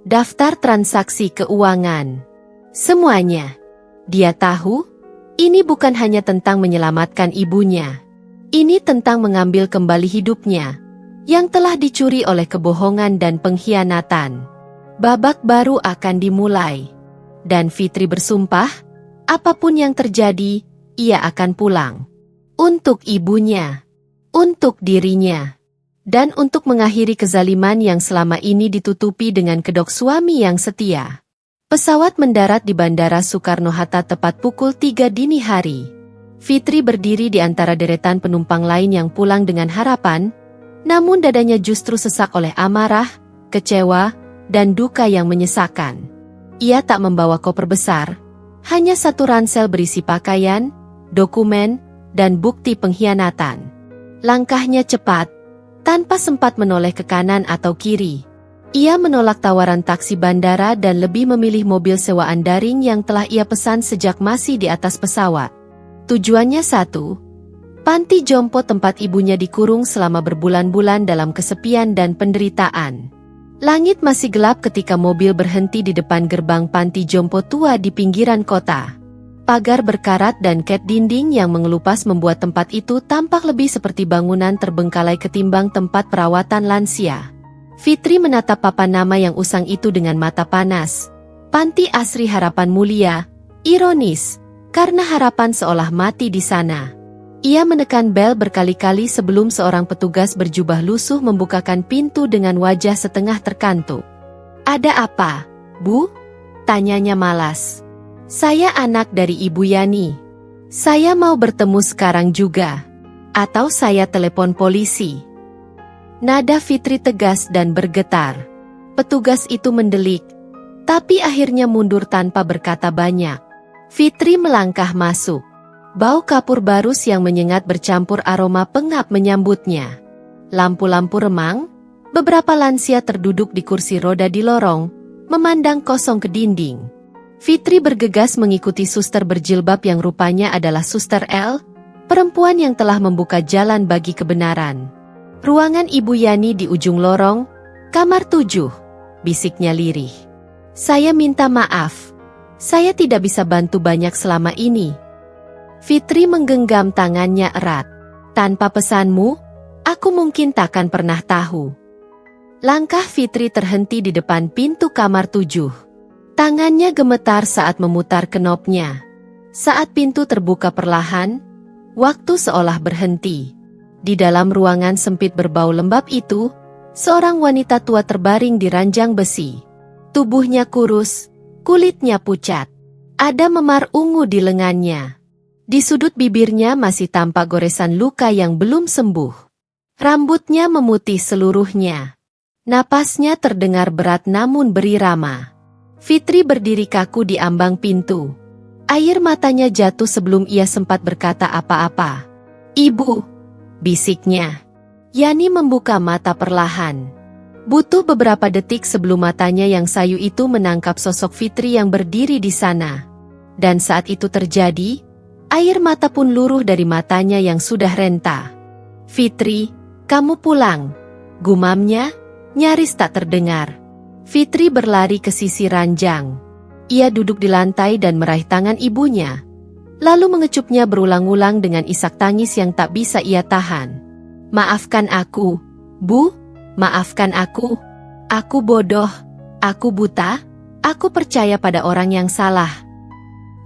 daftar transaksi keuangan. Semuanya. Dia tahu, ini bukan hanya tentang menyelamatkan ibunya. Ini tentang mengambil kembali hidupnya, yang telah dicuri oleh kebohongan dan pengkhianatan. Babak baru akan dimulai. Dan Fitri bersumpah, apapun yang terjadi, ia akan pulang. Untuk ibunya. Untuk dirinya, dan untuk mengakhiri kezaliman yang selama ini ditutupi dengan kedok suami yang setia. Pesawat mendarat di Bandara Soekarno-Hatta tepat pukul 3 dini hari. Fitri berdiri di antara deretan penumpang lain yang pulang dengan harapan, namun dadanya justru sesak oleh amarah, kecewa, dan duka yang menyesakan. Ia tak membawa koper besar, hanya satu ransel berisi pakaian, dokumen, dan bukti pengkhianatan. Langkahnya cepat, tanpa sempat menoleh ke kanan atau kiri. Ia menolak tawaran taksi bandara dan lebih memilih mobil sewaan daring yang telah ia pesan sejak masih di atas pesawat. Tujuannya satu, panti jompo tempat ibunya dikurung selama berbulan-bulan dalam kesepian dan penderitaan. Langit masih gelap ketika mobil berhenti di depan gerbang panti jompo tua di pinggiran kota. Pagar berkarat dan cat dinding yang mengelupas membuat tempat itu tampak lebih seperti bangunan terbengkalai ketimbang tempat perawatan lansia. Fitri menatap papan nama yang usang itu dengan mata panas. Panti Asri Harapan Mulia, ironis, karena harapan seolah mati di sana. Ia menekan bel berkali-kali sebelum seorang petugas berjubah lusuh membukakan pintu dengan wajah setengah terkantuk. "Ada apa, Bu?" tanyanya malas. "Saya anak dari Ibu Yani. Saya mau bertemu sekarang juga. Atau saya telepon polisi." Nada Fitri tegas dan bergetar. Petugas itu mendelik, tapi akhirnya mundur tanpa berkata banyak. Fitri melangkah masuk. Bau kapur barus yang menyengat bercampur aroma pengap menyambutnya. Lampu-lampu remang, beberapa lansia terduduk di kursi roda di lorong, memandang kosong ke dinding. Fitri bergegas mengikuti suster berjilbab yang rupanya adalah Suster L, perempuan yang telah membuka jalan bagi kebenaran. "Ruangan Ibu Yani di ujung lorong, kamar 7, bisiknya lirih. "Saya minta maaf. Saya tidak bisa bantu banyak selama ini." Fitri menggenggam tangannya erat. "Tanpa pesanmu, aku mungkin takkan pernah tahu." Langkah Fitri terhenti di depan pintu kamar 7. Tangannya gemetar saat memutar knopnya. Saat pintu terbuka perlahan, waktu seolah berhenti. Di dalam ruangan sempit berbau lembab itu, Seorang wanita tua terbaring di ranjang besi. Tubuhnya kurus, kulitnya pucat. Ada memar ungu di lengannya. Di sudut bibirnya masih tampak goresan luka yang belum sembuh. Rambutnya memutih seluruhnya. Napasnya terdengar berat namun berirama. Fitri berdiri kaku di ambang pintu. Air matanya jatuh sebelum ia sempat berkata apa-apa. "Ibu," bisiknya. Yani membuka mata perlahan. Butuh beberapa detik sebelum matanya yang sayu itu menangkap sosok Fitri yang berdiri di sana. Dan saat itu terjadi, air mata pun luruh dari matanya yang sudah renta. "Fitri, kamu pulang," gumamnya, nyaris tak terdengar. Fitri berlari ke sisi ranjang. Ia duduk di lantai dan meraih tangan ibunya, lalu mengecupnya berulang-ulang dengan isak tangis yang tak bisa ia tahan. "Maafkan aku, Bu, maafkan aku. Aku bodoh, aku buta, aku percaya pada orang yang salah."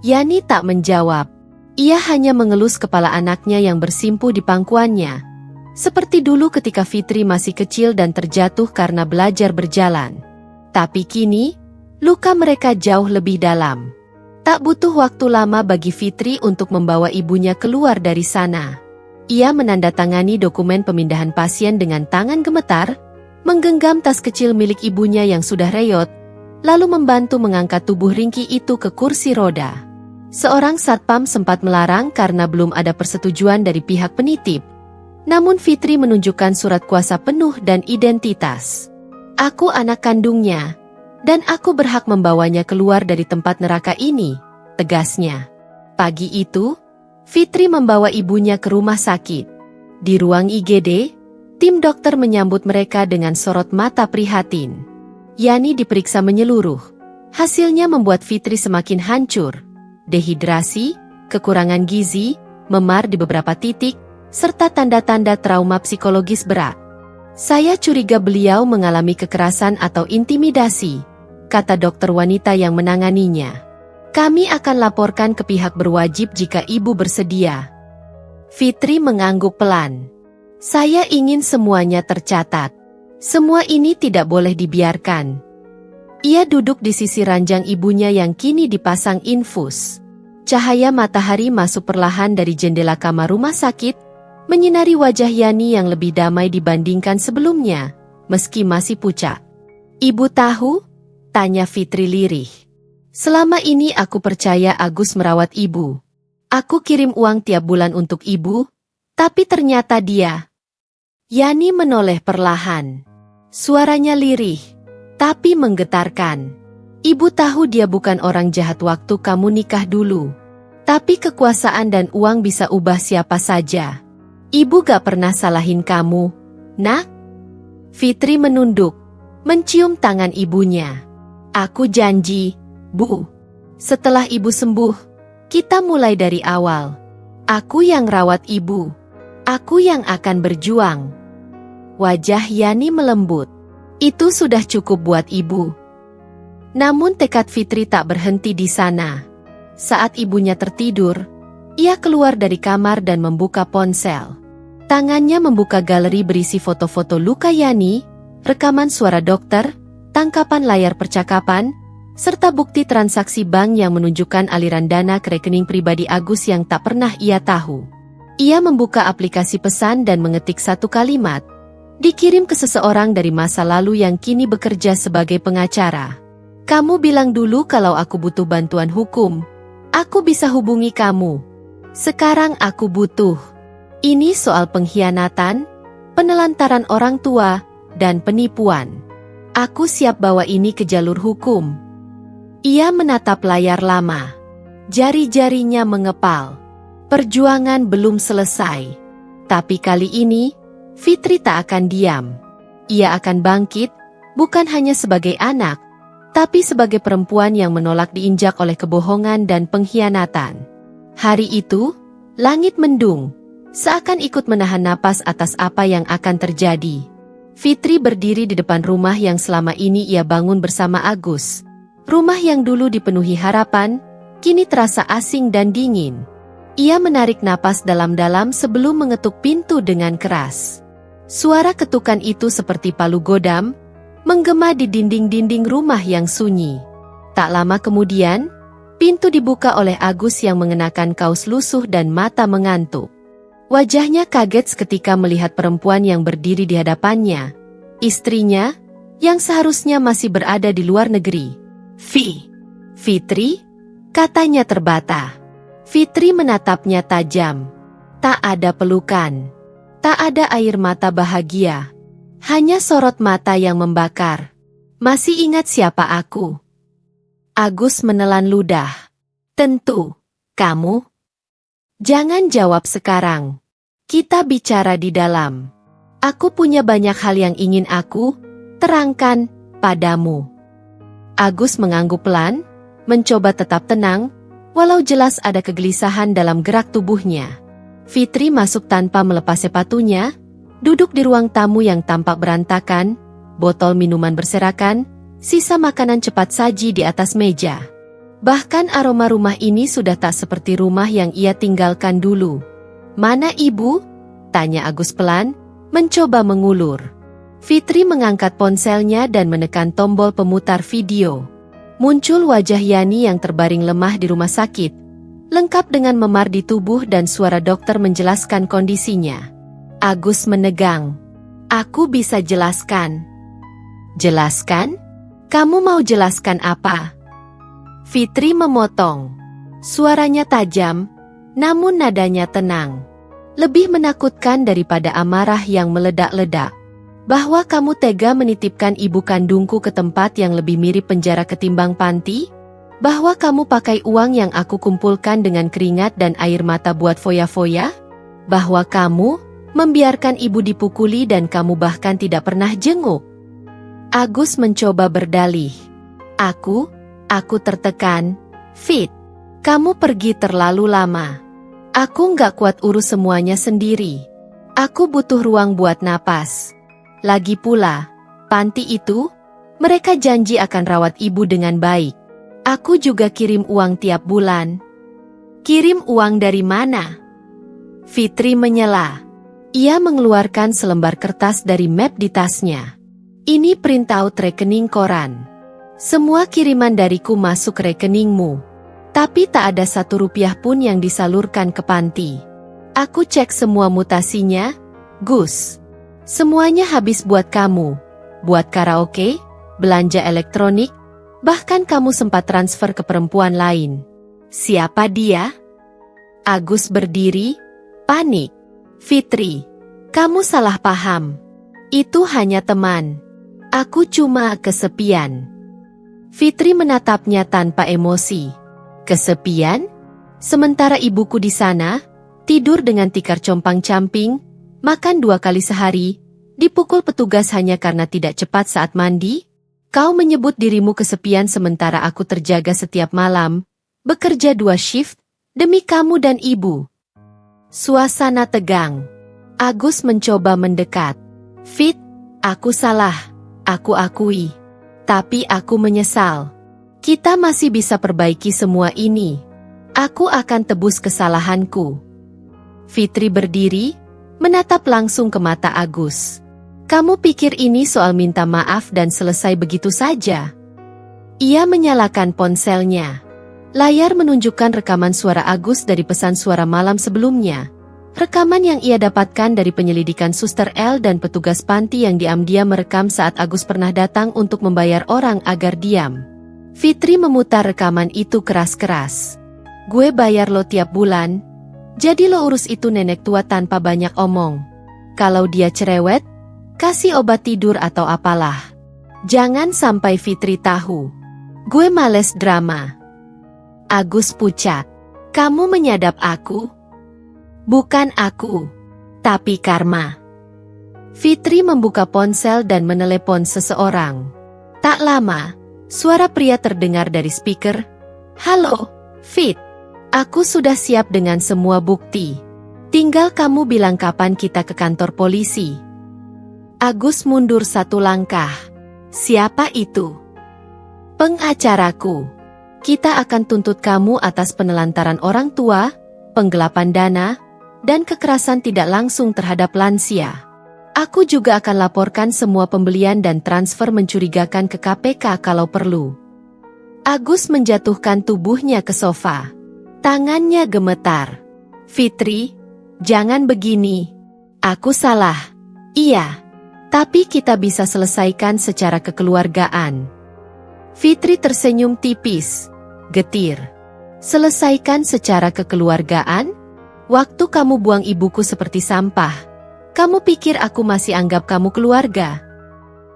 Yani tak menjawab. Ia hanya mengelus kepala anaknya yang bersimpuh di pangkuannya. Seperti dulu ketika Fitri masih kecil dan terjatuh karena belajar berjalan. Tapi kini, luka mereka jauh lebih dalam. Tak butuh waktu lama bagi Fitri untuk membawa ibunya keluar dari sana. Ia menandatangani dokumen pemindahan pasien dengan tangan gemetar, menggenggam tas kecil milik ibunya yang sudah reyot, lalu membantu mengangkat tubuh ringkih itu ke kursi roda. Seorang satpam sempat melarang karena belum ada persetujuan dari pihak penitip. Namun Fitri menunjukkan surat kuasa penuh dan identitas. "Aku anak kandungnya, dan aku berhak membawanya keluar dari tempat neraka ini," tegasnya. Pagi itu, Fitri membawa ibunya ke rumah sakit. Di ruang IGD, tim dokter menyambut mereka dengan sorot mata prihatin. Yani diperiksa menyeluruh. Hasilnya membuat Fitri semakin hancur. Dehidrasi, kekurangan gizi, memar di beberapa titik, serta tanda-tanda trauma psikologis berat. "Saya curiga beliau mengalami kekerasan atau intimidasi," kata dokter wanita yang menanganinya. "Kami akan laporkan ke pihak berwajib jika ibu bersedia." Fitri mengangguk pelan. "Saya ingin semuanya tercatat. Semua ini tidak boleh dibiarkan." Ia duduk di sisi ranjang ibunya yang kini dipasang infus. Cahaya matahari masuk perlahan dari jendela kamar rumah sakit, menyinari wajah Yani yang lebih damai dibandingkan sebelumnya, meski masih pucat. "Ibu tahu?" tanya Fitri lirih. "Selama ini aku percaya Agus merawat ibu. Aku kirim uang tiap bulan untuk ibu, tapi ternyata dia..." Yani menoleh perlahan. Suaranya lirih, tapi menggetarkan. "Ibu tahu dia bukan orang jahat waktu kamu nikah dulu. Tapi kekuasaan dan uang bisa ubah siapa saja. Ibu gak pernah salahin kamu, nak." Fitri menunduk, mencium tangan ibunya. "Aku janji, Bu. Setelah ibu sembuh, kita mulai dari awal. Aku yang rawat ibu. Aku yang akan berjuang." Wajah Yani melembut. "Itu sudah cukup buat ibu." Namun tekad Fitri tak berhenti di sana. Saat ibunya tertidur, ia keluar dari kamar dan membuka ponsel. Tangannya membuka galeri berisi foto-foto luka Yani, rekaman suara dokter, tangkapan layar percakapan, serta bukti transaksi bank yang menunjukkan aliran dana ke rekening pribadi Agus yang tak pernah ia tahu. Ia membuka aplikasi pesan dan mengetik satu kalimat, dikirim ke seseorang dari masa lalu yang kini bekerja sebagai pengacara. "Kamu bilang dulu kalau aku butuh bantuan hukum. Aku bisa hubungi kamu. Sekarang aku butuh. Ini soal pengkhianatan, penelantaran orang tua, dan penipuan. Aku siap bawa ini ke jalur hukum." Ia menatap layar lama. Jari-jarinya mengepal. Perjuangan belum selesai. Tapi kali ini, Fitri tak akan diam. Ia akan bangkit, bukan hanya sebagai anak, tapi sebagai perempuan yang menolak diinjak oleh kebohongan dan pengkhianatan. Hari itu, langit mendung, seakan ikut menahan napas atas apa yang akan terjadi. Fitri berdiri di depan rumah yang selama ini ia bangun bersama Agus. Rumah yang dulu dipenuhi harapan, kini terasa asing dan dingin. Ia menarik napas dalam-dalam sebelum mengetuk pintu dengan keras. Suara ketukan itu seperti palu godam, menggema di dinding-dinding rumah yang sunyi. Tak lama kemudian, pintu dibuka oleh Agus yang mengenakan kaos lusuh dan mata mengantuk. Wajahnya kaget seketika melihat perempuan yang berdiri di hadapannya. Istrinya, yang seharusnya masih berada di luar negeri. Fitri? Katanya terbata. Fitri menatapnya tajam. Tak ada pelukan. Tak ada air mata bahagia. Hanya sorot mata yang membakar. Masih ingat siapa aku? Agus menelan ludah. Tentu, kamu. Jangan jawab sekarang. Kita bicara di dalam. Aku punya banyak hal yang ingin aku terangkan padamu. Agus mengangguk pelan, mencoba tetap tenang, walau jelas ada kegelisahan dalam gerak tubuhnya. Fitri masuk tanpa melepas sepatunya, duduk di ruang tamu yang tampak berantakan, botol minuman berserakan, sisa makanan cepat saji di atas meja. Bahkan aroma rumah ini sudah tak seperti rumah yang ia tinggalkan dulu. Mana ibu? Tanya Agus pelan, mencoba mengulur. Fitri mengangkat ponselnya dan menekan tombol pemutar video. Muncul wajah Yani yang terbaring lemah di rumah sakit, lengkap dengan memar di tubuh dan suara dokter menjelaskan kondisinya. Agus menegang. Aku bisa jelaskan. Jelaskan? Kamu mau jelaskan apa? Fitri memotong. Suaranya tajam, namun nadanya tenang. Lebih menakutkan daripada amarah yang meledak-ledak. Bahwa kamu tega menitipkan ibu kandungku ke tempat yang lebih mirip penjara ketimbang panti? Bahwa kamu pakai uang yang aku kumpulkan dengan keringat dan air mata buat foya-foya? Bahwa kamu membiarkan ibu dipukuli dan kamu bahkan tidak pernah jenguk? Agus mencoba berdalih. Aku tertekan. Fit, kamu pergi terlalu lama. Aku nggak kuat urus semuanya sendiri. Aku butuh ruang buat napas. Lagi pula, panti itu, mereka janji akan rawat ibu dengan baik. Aku juga kirim uang tiap bulan. Kirim uang dari mana? Fitri menyela. Ia mengeluarkan selembar kertas dari map di tasnya. Ini printout rekening koran. Semua kiriman dariku masuk rekeningmu. Tapi tak ada Rp1 pun yang disalurkan ke panti. Aku cek semua mutasinya, Gus. Semuanya habis buat kamu. Buat karaoke, belanja elektronik, bahkan kamu sempat transfer ke perempuan lain. Siapa dia? Agus berdiri, panik. Fitri, kamu salah paham. Itu hanya teman. Aku cuma kesepian. Fitri menatapnya tanpa emosi. Kesepian? Sementara ibuku di sana, tidur dengan tikar compang-camping, makan 2 kali sehari, dipukul petugas hanya karena tidak cepat saat mandi? Kau menyebut dirimu kesepian sementara aku terjaga setiap malam, bekerja 2 shift, demi kamu dan ibu. Suasana tegang. Agus mencoba mendekat. Fit, aku salah, aku akui. Tapi aku menyesal. Kita masih bisa perbaiki semua ini. Aku akan tebus kesalahanku. Fitri berdiri, menatap langsung ke mata Agus. Kamu pikir ini soal minta maaf dan selesai begitu saja? Ia menyalakan ponselnya. Layar menunjukkan rekaman suara Agus dari pesan suara malam sebelumnya. Rekaman yang ia dapatkan dari penyelidikan Suster L dan petugas panti yang diam-diam merekam saat Agus pernah datang untuk membayar orang agar diam. Fitri memutar rekaman itu keras-keras. Gue bayar lo tiap bulan, jadi lo urus itu nenek tua tanpa banyak omong. Kalau dia cerewet, kasih obat tidur atau apalah. Jangan sampai Fitri tahu. Gue males drama. Agus pucat. Kamu menyadap aku? Bukan aku, tapi karma. Fitri membuka ponsel dan menelepon seseorang. Tak lama, suara pria terdengar dari speaker. Halo, Fit. Aku sudah siap dengan semua bukti. Tinggal kamu bilang kapan kita ke kantor polisi. Agus mundur 1 langkah. Siapa itu? Pengacaraku. Kita akan tuntut kamu atas penelantaran orang tua, penggelapan dana, dan kekerasan tidak langsung terhadap lansia. Aku juga akan laporkan semua pembelian dan transfer mencurigakan ke KPK kalau perlu. Agus menjatuhkan tubuhnya ke sofa. Tangannya gemetar. Fitri, jangan begini. Aku salah. Iya. Tapi kita bisa selesaikan secara kekeluargaan. Fitri tersenyum tipis. Getir. Selesaikan secara kekeluargaan? Waktu kamu buang ibuku seperti sampah. Kamu pikir aku masih anggap kamu keluarga?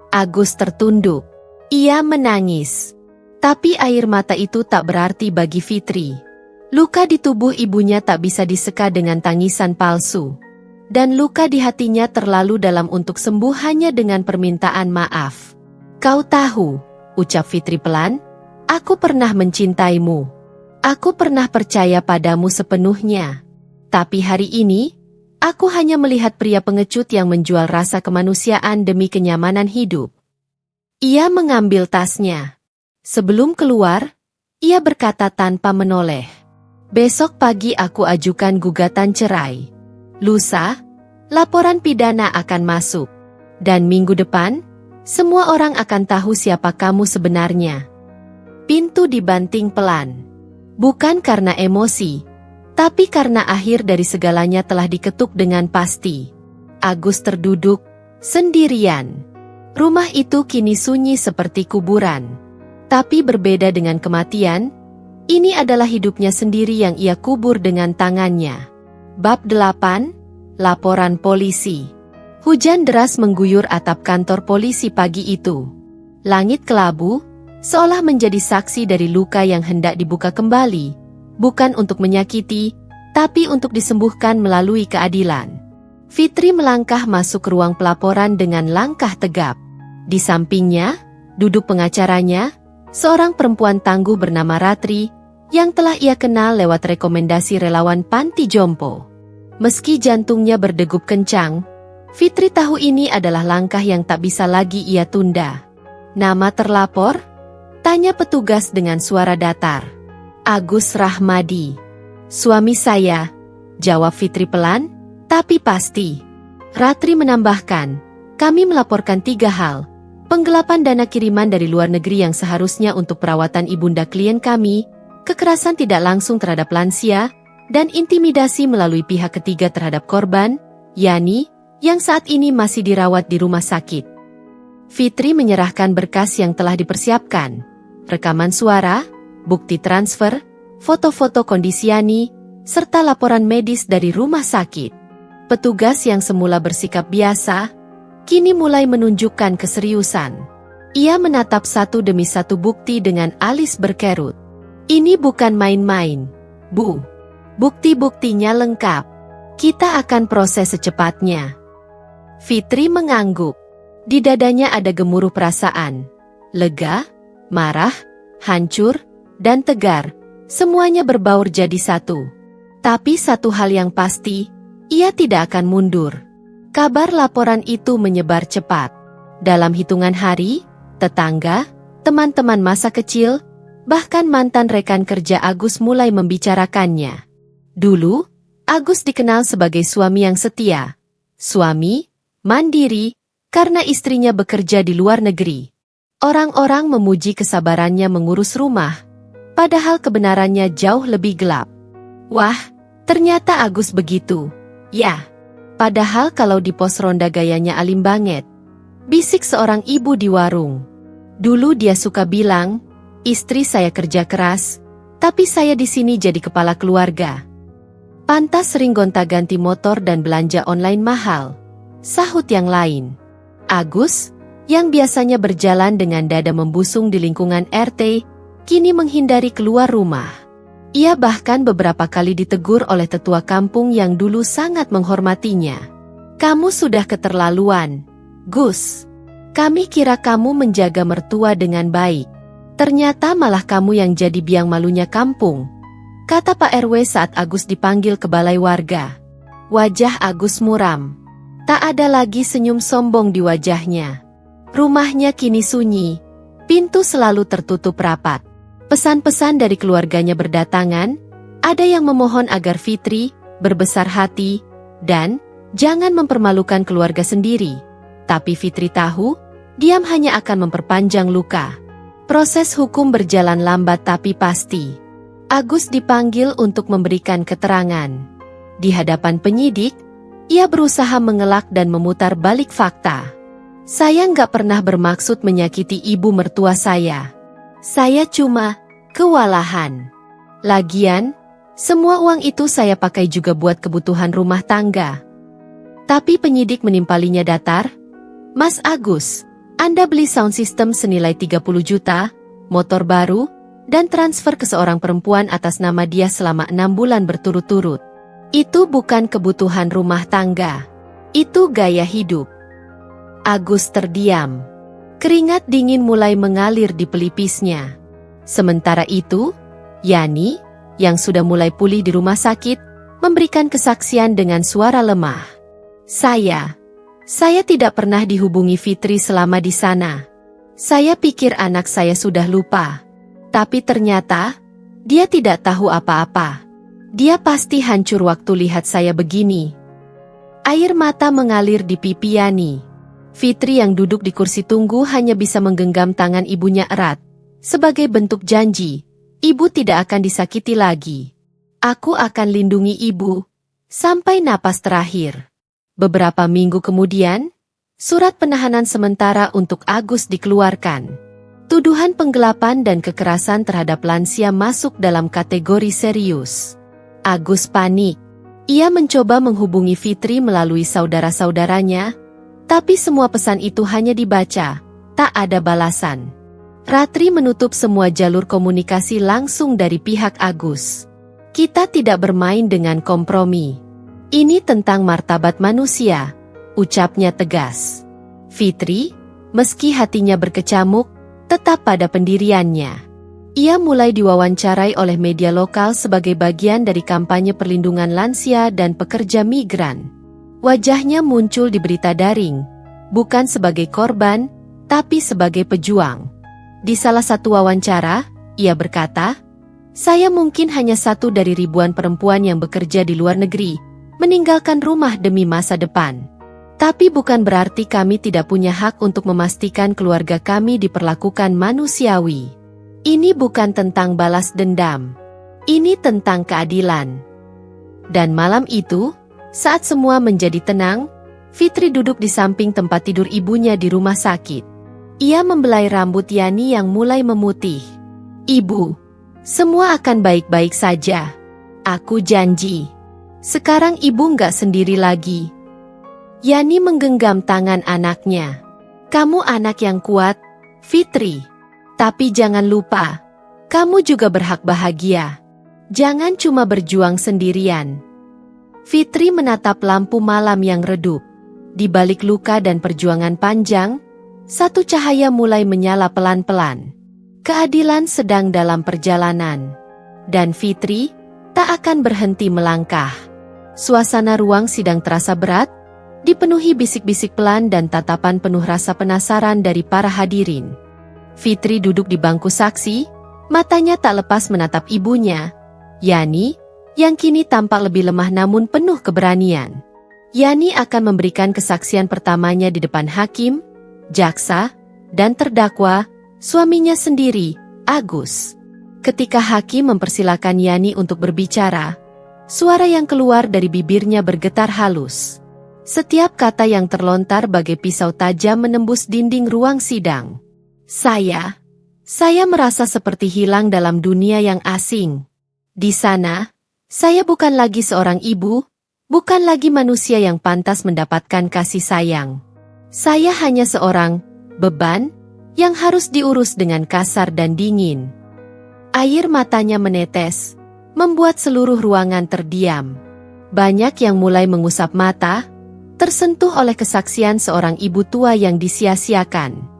Agus tertunduk. Ia menangis. Tapi air mata itu tak berarti bagi Fitri. Luka di tubuh ibunya tak bisa diseka dengan tangisan palsu. Dan luka di hatinya terlalu dalam untuk sembuh hanya dengan permintaan maaf. Kau tahu, ucap Fitri pelan, aku pernah mencintaimu. Aku pernah percaya padamu sepenuhnya. Tapi hari ini, aku hanya melihat pria pengecut yang menjual rasa kemanusiaan demi kenyamanan hidup. Ia mengambil tasnya. Sebelum keluar, ia berkata tanpa menoleh. Besok pagi aku ajukan gugatan cerai. Lusa, laporan pidana akan masuk. Dan minggu depan, semua orang akan tahu siapa kamu sebenarnya. Pintu dibanting pelan. Bukan karena emosi. Tapi karena akhir dari segalanya telah diketuk dengan pasti. Agus terduduk, sendirian. Rumah itu kini sunyi seperti kuburan. Tapi berbeda dengan kematian, ini adalah hidupnya sendiri yang ia kubur dengan tangannya. Bab 8, Laporan Polisi. Hujan deras mengguyur atap kantor polisi pagi itu. Langit kelabu, seolah menjadi saksi dari luka yang hendak dibuka kembali. Bukan untuk menyakiti, tapi untuk disembuhkan melalui keadilan. Fitri melangkah masuk ke ruang pelaporan dengan langkah tegap. Di sampingnya, duduk pengacaranya, seorang perempuan tangguh bernama Ratri, yang telah ia kenal lewat rekomendasi relawan panti jompo. Meski jantungnya berdegup kencang, Fitri tahu ini adalah langkah yang tak bisa lagi ia tunda. Nama terlapor? Tanya petugas dengan suara datar. Agus Rahmadi. Suami saya, jawab Fitri pelan, tapi pasti. Ratri menambahkan, kami melaporkan 3 hal. Penggelapan dana kiriman dari luar negeri yang seharusnya untuk perawatan ibunda klien kami, kekerasan tidak langsung terhadap lansia, dan intimidasi melalui pihak ketiga terhadap korban, Yani, yang saat ini masih dirawat di rumah sakit. Fitri menyerahkan berkas yang telah dipersiapkan. Rekaman suara, bukti transfer, foto-foto kondisi Yani, serta laporan medis dari rumah sakit. Petugas yang semula bersikap biasa, kini mulai menunjukkan keseriusan. Ia menatap satu demi satu bukti dengan alis berkerut. Ini bukan main-main, Bu. Bukti-buktinya lengkap. Kita akan proses secepatnya. Fitri mengangguk. Di dadanya ada gemuruh perasaan. Lega, marah, hancur, dan tegar, semuanya berbaur jadi satu. Tapi satu hal yang pasti, ia tidak akan mundur. Kabar laporan itu menyebar cepat. Dalam hitungan hari, tetangga, teman-teman masa kecil, bahkan mantan rekan kerja Agus mulai membicarakannya. Dulu, Agus dikenal sebagai suami yang setia. Suami, mandiri, karena istrinya bekerja di luar negeri. Orang-orang memuji kesabarannya mengurus rumah, padahal kebenarannya jauh lebih gelap. Wah, ternyata Agus begitu. Ya, padahal kalau di pos ronda gayanya alim banget. Bisik seorang ibu di warung. Dulu dia suka bilang, istri saya kerja keras, tapi saya di sini jadi kepala keluarga. Pantas sering gonta-ganti motor dan belanja online mahal. Sahut yang lain. Agus, yang biasanya berjalan dengan dada membusung di lingkungan RT, kini menghindari keluar rumah. Ia bahkan beberapa kali ditegur oleh tetua kampung yang dulu sangat menghormatinya. Kamu sudah keterlaluan, Gus. Kami kira kamu menjaga mertua dengan baik. Ternyata malah kamu yang jadi biang malunya kampung, kata Pak RW saat Agus dipanggil ke balai warga. Wajah Agus muram. Tak ada lagi senyum sombong di wajahnya. Rumahnya kini sunyi, pintu selalu tertutup rapat. Pesan-pesan dari keluarganya berdatangan, ada yang memohon agar Fitri berbesar hati, dan Jangan mempermalukan keluarga sendiri. Tapi Fitri tahu, diam hanya akan memperpanjang luka. Proses hukum berjalan lambat tapi pasti. Agus dipanggil untuk memberikan keterangan. Di hadapan penyidik, ia berusaha mengelak dan memutar balik fakta. Saya nggak pernah bermaksud menyakiti ibu mertua saya. Saya cuma kewalahan. Lagian, semua uang itu saya pakai juga buat kebutuhan rumah tangga. Tapi penyidik menimpalinya datar. Mas Agus, Anda beli sound system senilai 30 juta, motor baru, dan transfer ke seorang perempuan atas nama dia selama 6 bulan berturut-turut. Itu bukan kebutuhan rumah tangga. Itu gaya hidup. Agus terdiam. Keringat dingin mulai mengalir di pelipisnya. Sementara itu, Yani, yang sudah mulai pulih di rumah sakit, memberikan kesaksian dengan suara lemah. Saya tidak pernah dihubungi Fitri selama di sana. Saya pikir anak saya sudah lupa. Tapi ternyata, dia tidak tahu apa-apa. Dia pasti hancur waktu lihat saya begini. Air mata mengalir di pipi Yani. Fitri yang duduk di kursi tunggu hanya bisa menggenggam tangan ibunya erat. Sebagai bentuk janji, ibu tidak akan disakiti lagi. Aku akan lindungi ibu sampai napas terakhir. Beberapa minggu kemudian, surat penahanan sementara untuk Agus dikeluarkan. Tuduhan penggelapan dan kekerasan terhadap lansia masuk dalam kategori serius. Agus panik. Ia mencoba menghubungi Fitri melalui saudara-saudaranya, tapi semua pesan itu hanya dibaca, tak ada balasan. Ratri menutup semua jalur komunikasi langsung dari pihak Agus. Kita tidak bermain dengan kompromi. Ini tentang martabat manusia, ucapnya tegas. Fitri, meski hatinya berkecamuk, tetap pada pendiriannya. Ia mulai diwawancarai oleh media lokal sebagai bagian dari kampanye perlindungan lansia dan pekerja migran. Wajahnya muncul di berita daring, bukan sebagai korban, tapi sebagai pejuang. Di salah satu wawancara, ia berkata, "Saya mungkin hanya satu dari ribuan perempuan yang bekerja di luar negeri, meninggalkan rumah demi masa depan. Tapi bukan berarti kami tidak punya hak untuk memastikan keluarga kami diperlakukan manusiawi. Ini bukan tentang balas dendam. Ini tentang keadilan." Dan malam itu, saat semua menjadi tenang, Fitri duduk di samping tempat tidur ibunya di rumah sakit. Ia membelai rambut Yani yang mulai memutih. "Ibu, semua akan baik-baik saja. Aku janji. Sekarang ibu nggak sendiri lagi." Yani menggenggam tangan anaknya. "Kamu anak yang kuat, Fitri. Tapi jangan lupa, kamu juga berhak bahagia. Jangan cuma berjuang sendirian." Fitri menatap lampu malam yang redup. Di balik luka dan perjuangan panjang, satu cahaya mulai menyala pelan-pelan. Keadilan sedang dalam perjalanan. Dan Fitri tak akan berhenti melangkah. Suasana ruang sidang terasa berat, dipenuhi bisik-bisik pelan dan tatapan penuh rasa penasaran dari para hadirin. Fitri duduk di bangku saksi, matanya tak lepas menatap ibunya, Yani, yang kini tampak lebih lemah namun penuh keberanian. Yani akan memberikan kesaksian pertamanya di depan hakim, jaksa, dan terdakwa, suaminya sendiri, Agus. Ketika hakim mempersilakan Yani untuk berbicara, suara yang keluar dari bibirnya bergetar halus. Setiap kata yang terlontar bagai pisau tajam menembus dinding ruang sidang. Saya merasa seperti hilang dalam dunia yang asing. Di sana, saya bukan lagi seorang ibu, bukan lagi manusia yang pantas mendapatkan kasih sayang. Saya hanya seorang beban yang harus diurus dengan kasar dan dingin. Air matanya menetes, membuat seluruh ruangan terdiam. Banyak yang mulai mengusap mata, tersentuh oleh kesaksian seorang ibu tua yang disia-siakan.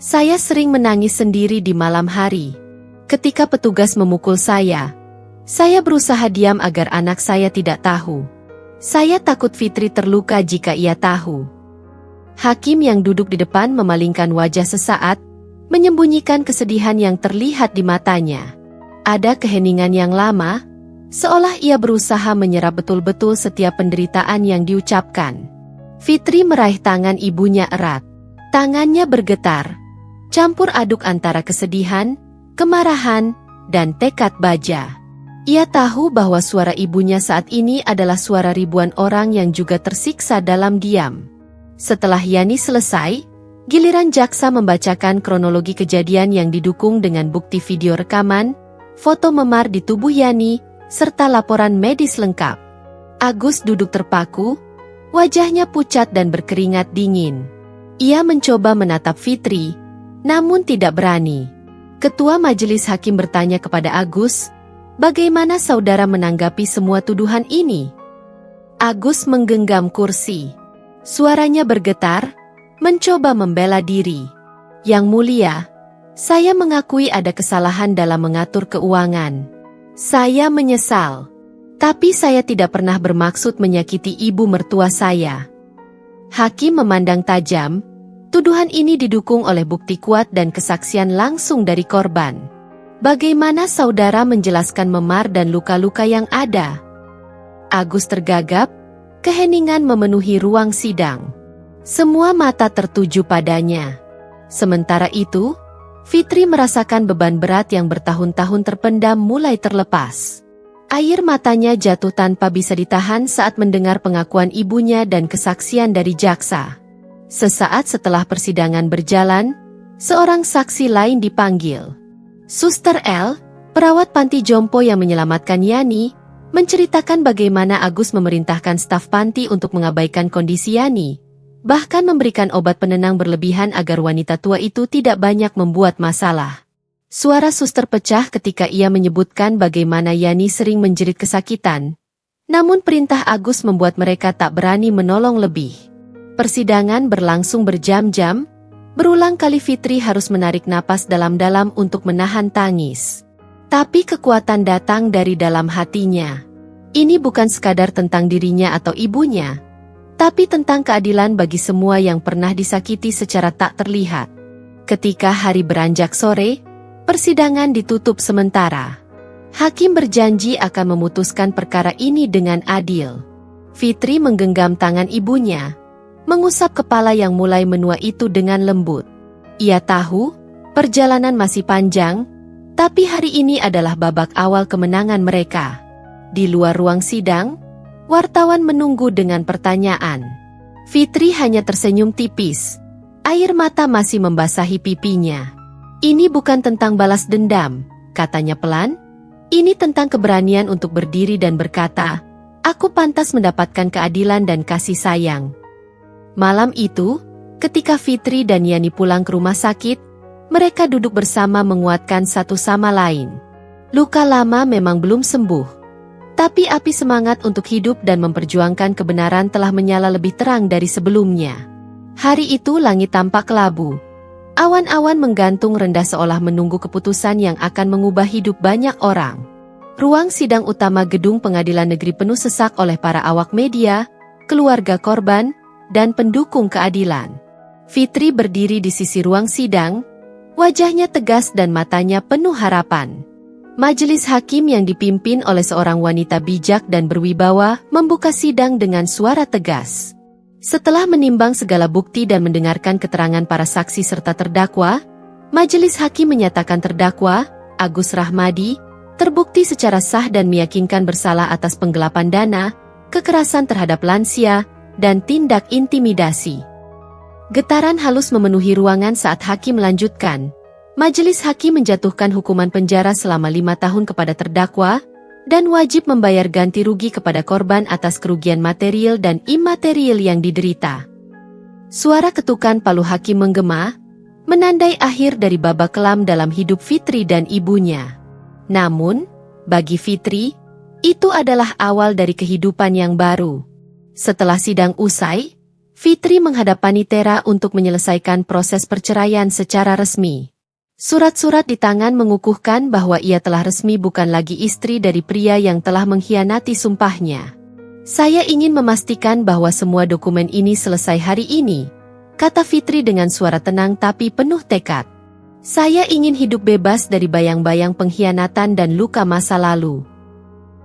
Saya sering menangis sendiri di malam hari. Ketika petugas memukul saya berusaha diam agar anak saya tidak tahu. Saya takut Fitri terluka jika ia tahu. Hakim yang duduk di depan memalingkan wajah sesaat, menyembunyikan kesedihan yang terlihat di matanya. Ada keheningan yang lama, seolah ia berusaha menyerap betul-betul setiap penderitaan yang diucapkan. Fitri meraih tangan ibunya erat. Tangannya bergetar, campur aduk antara kesedihan, kemarahan, dan tekad baja. Ia tahu bahwa suara ibunya saat ini adalah suara ribuan orang yang juga tersiksa dalam diam. Setelah Yani selesai, giliran jaksa membacakan kronologi kejadian yang didukung dengan bukti video rekaman, foto memar di tubuh Yani, serta laporan medis lengkap. Agus duduk terpaku, wajahnya pucat dan berkeringat dingin. Ia mencoba menatap Fitri, namun tidak berani. Ketua Majelis Hakim bertanya kepada Agus, bagaimana saudara menanggapi semua tuduhan ini? Agus menggenggam kursi. Suaranya bergetar, mencoba membela diri. Yang mulia, saya mengakui ada kesalahan dalam mengatur keuangan. Saya menyesal. Tapi saya tidak pernah bermaksud menyakiti ibu mertua saya. Hakim memandang tajam. Tuduhan ini didukung oleh bukti kuat dan kesaksian langsung dari korban. Bagaimana saudara menjelaskan memar dan luka-luka yang ada? Agus tergagap, keheningan memenuhi ruang sidang. Semua mata tertuju padanya. Sementara itu, Fitri merasakan beban berat yang bertahun-tahun terpendam mulai terlepas. Air matanya jatuh tanpa bisa ditahan saat mendengar pengakuan ibunya dan kesaksian dari jaksa. Sesaat setelah persidangan berjalan, seorang saksi lain dipanggil. Suster L, perawat panti jompo yang menyelamatkan Yani, menceritakan bagaimana Agus memerintahkan staf panti untuk mengabaikan kondisi Yani, bahkan memberikan obat penenang berlebihan agar wanita tua itu tidak banyak membuat masalah. Suara suster pecah ketika ia menyebutkan bagaimana Yani sering menjerit kesakitan, namun perintah Agus membuat mereka tak berani menolong lebih. Persidangan berlangsung berjam-jam, berulang kali Fitri harus menarik napas dalam-dalam untuk menahan tangis. Tapi kekuatan datang dari dalam hatinya. Ini bukan sekadar tentang dirinya atau ibunya, tapi tentang keadilan bagi semua yang pernah disakiti secara tak terlihat. Ketika hari beranjak sore, persidangan ditutup sementara. Hakim berjanji akan memutuskan perkara ini dengan adil. Fitri menggenggam tangan ibunya, mengusap kepala yang mulai menua itu dengan lembut. Ia tahu, perjalanan masih panjang, tapi hari ini adalah babak awal kemenangan mereka. Di luar ruang sidang, wartawan menunggu dengan pertanyaan. Fitri hanya tersenyum tipis. Air mata masih membasahi pipinya. Ini bukan tentang balas dendam, katanya pelan. Ini tentang keberanian untuk berdiri dan berkata, aku pantas mendapatkan keadilan dan kasih sayang. Malam itu, ketika Fitri dan Yani pulang ke rumah sakit, mereka duduk bersama menguatkan satu sama lain. Luka lama memang belum sembuh, tapi api semangat untuk hidup dan memperjuangkan kebenaran telah menyala lebih terang dari sebelumnya. Hari itu langit tampak kelabu. Awan-awan menggantung rendah seolah menunggu keputusan yang akan mengubah hidup banyak orang. Ruang sidang utama gedung pengadilan negeri penuh sesak oleh para awak media, keluarga korban, dan pendukung keadilan. Fitri berdiri di sisi ruang sidang, wajahnya tegas dan matanya penuh harapan. Majelis hakim yang dipimpin oleh seorang wanita bijak dan berwibawa membuka sidang dengan suara tegas. Setelah menimbang segala bukti dan mendengarkan keterangan para saksi serta terdakwa, majelis hakim menyatakan terdakwa, Agus Rahmadi, terbukti secara sah dan meyakinkan bersalah atas penggelapan dana, kekerasan terhadap lansia, dan tindak intimidasi. Getaran halus memenuhi ruangan saat hakim melanjutkan. Majelis hakim menjatuhkan hukuman penjara selama 5 tahun kepada terdakwa, dan wajib membayar ganti rugi kepada korban atas kerugian material dan imaterial yang diderita. Suara ketukan palu hakim menggema, menandai akhir dari babak kelam dalam hidup Fitri dan ibunya. Namun, bagi Fitri, itu adalah awal dari kehidupan yang baru. Setelah sidang usai, Fitri menghadap panitera untuk menyelesaikan proses perceraian secara resmi. Surat-surat di tangan mengukuhkan bahwa ia telah resmi bukan lagi istri dari pria yang telah mengkhianati sumpahnya. Saya ingin memastikan bahwa semua dokumen ini selesai hari ini, kata Fitri dengan suara tenang tapi penuh tekad. Saya ingin hidup bebas dari bayang-bayang pengkhianatan dan luka masa lalu.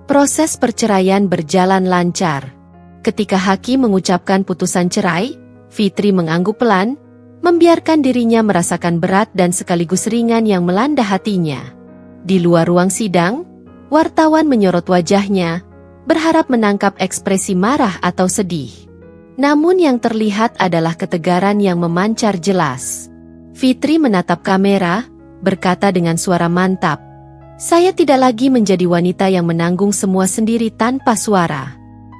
Proses perceraian berjalan lancar. Ketika hakim mengucapkan putusan cerai, Fitri mengangguk pelan, membiarkan dirinya merasakan berat dan sekaligus ringan yang melanda hatinya. Di luar ruang sidang, wartawan menyorot wajahnya, berharap menangkap ekspresi marah atau sedih. Namun yang terlihat adalah ketegaran yang memancar jelas. Fitri menatap kamera, berkata dengan suara mantap, "Saya tidak lagi menjadi wanita yang menanggung semua sendiri tanpa suara.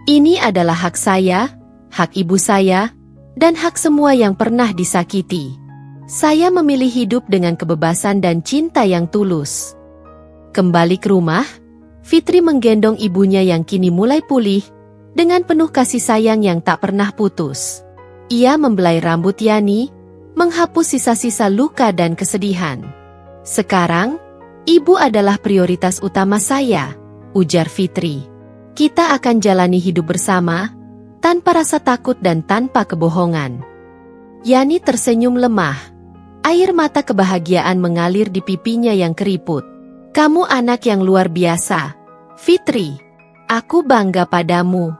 Ini adalah hak saya, hak ibu saya, dan hak semua yang pernah disakiti. Saya memilih hidup dengan kebebasan dan cinta yang tulus." Kembali ke rumah, Fitri menggendong ibunya yang kini mulai pulih, dengan penuh kasih sayang yang tak pernah putus. Ia membelai rambut Yani, menghapus sisa-sisa luka dan kesedihan. "Sekarang, ibu adalah prioritas utama saya," ujar Fitri. "Kita akan jalani hidup bersama, tanpa rasa takut dan tanpa kebohongan." Yani tersenyum lemah. Air mata kebahagiaan mengalir di pipinya yang keriput. "Kamu anak yang luar biasa, Fitri. Aku bangga padamu."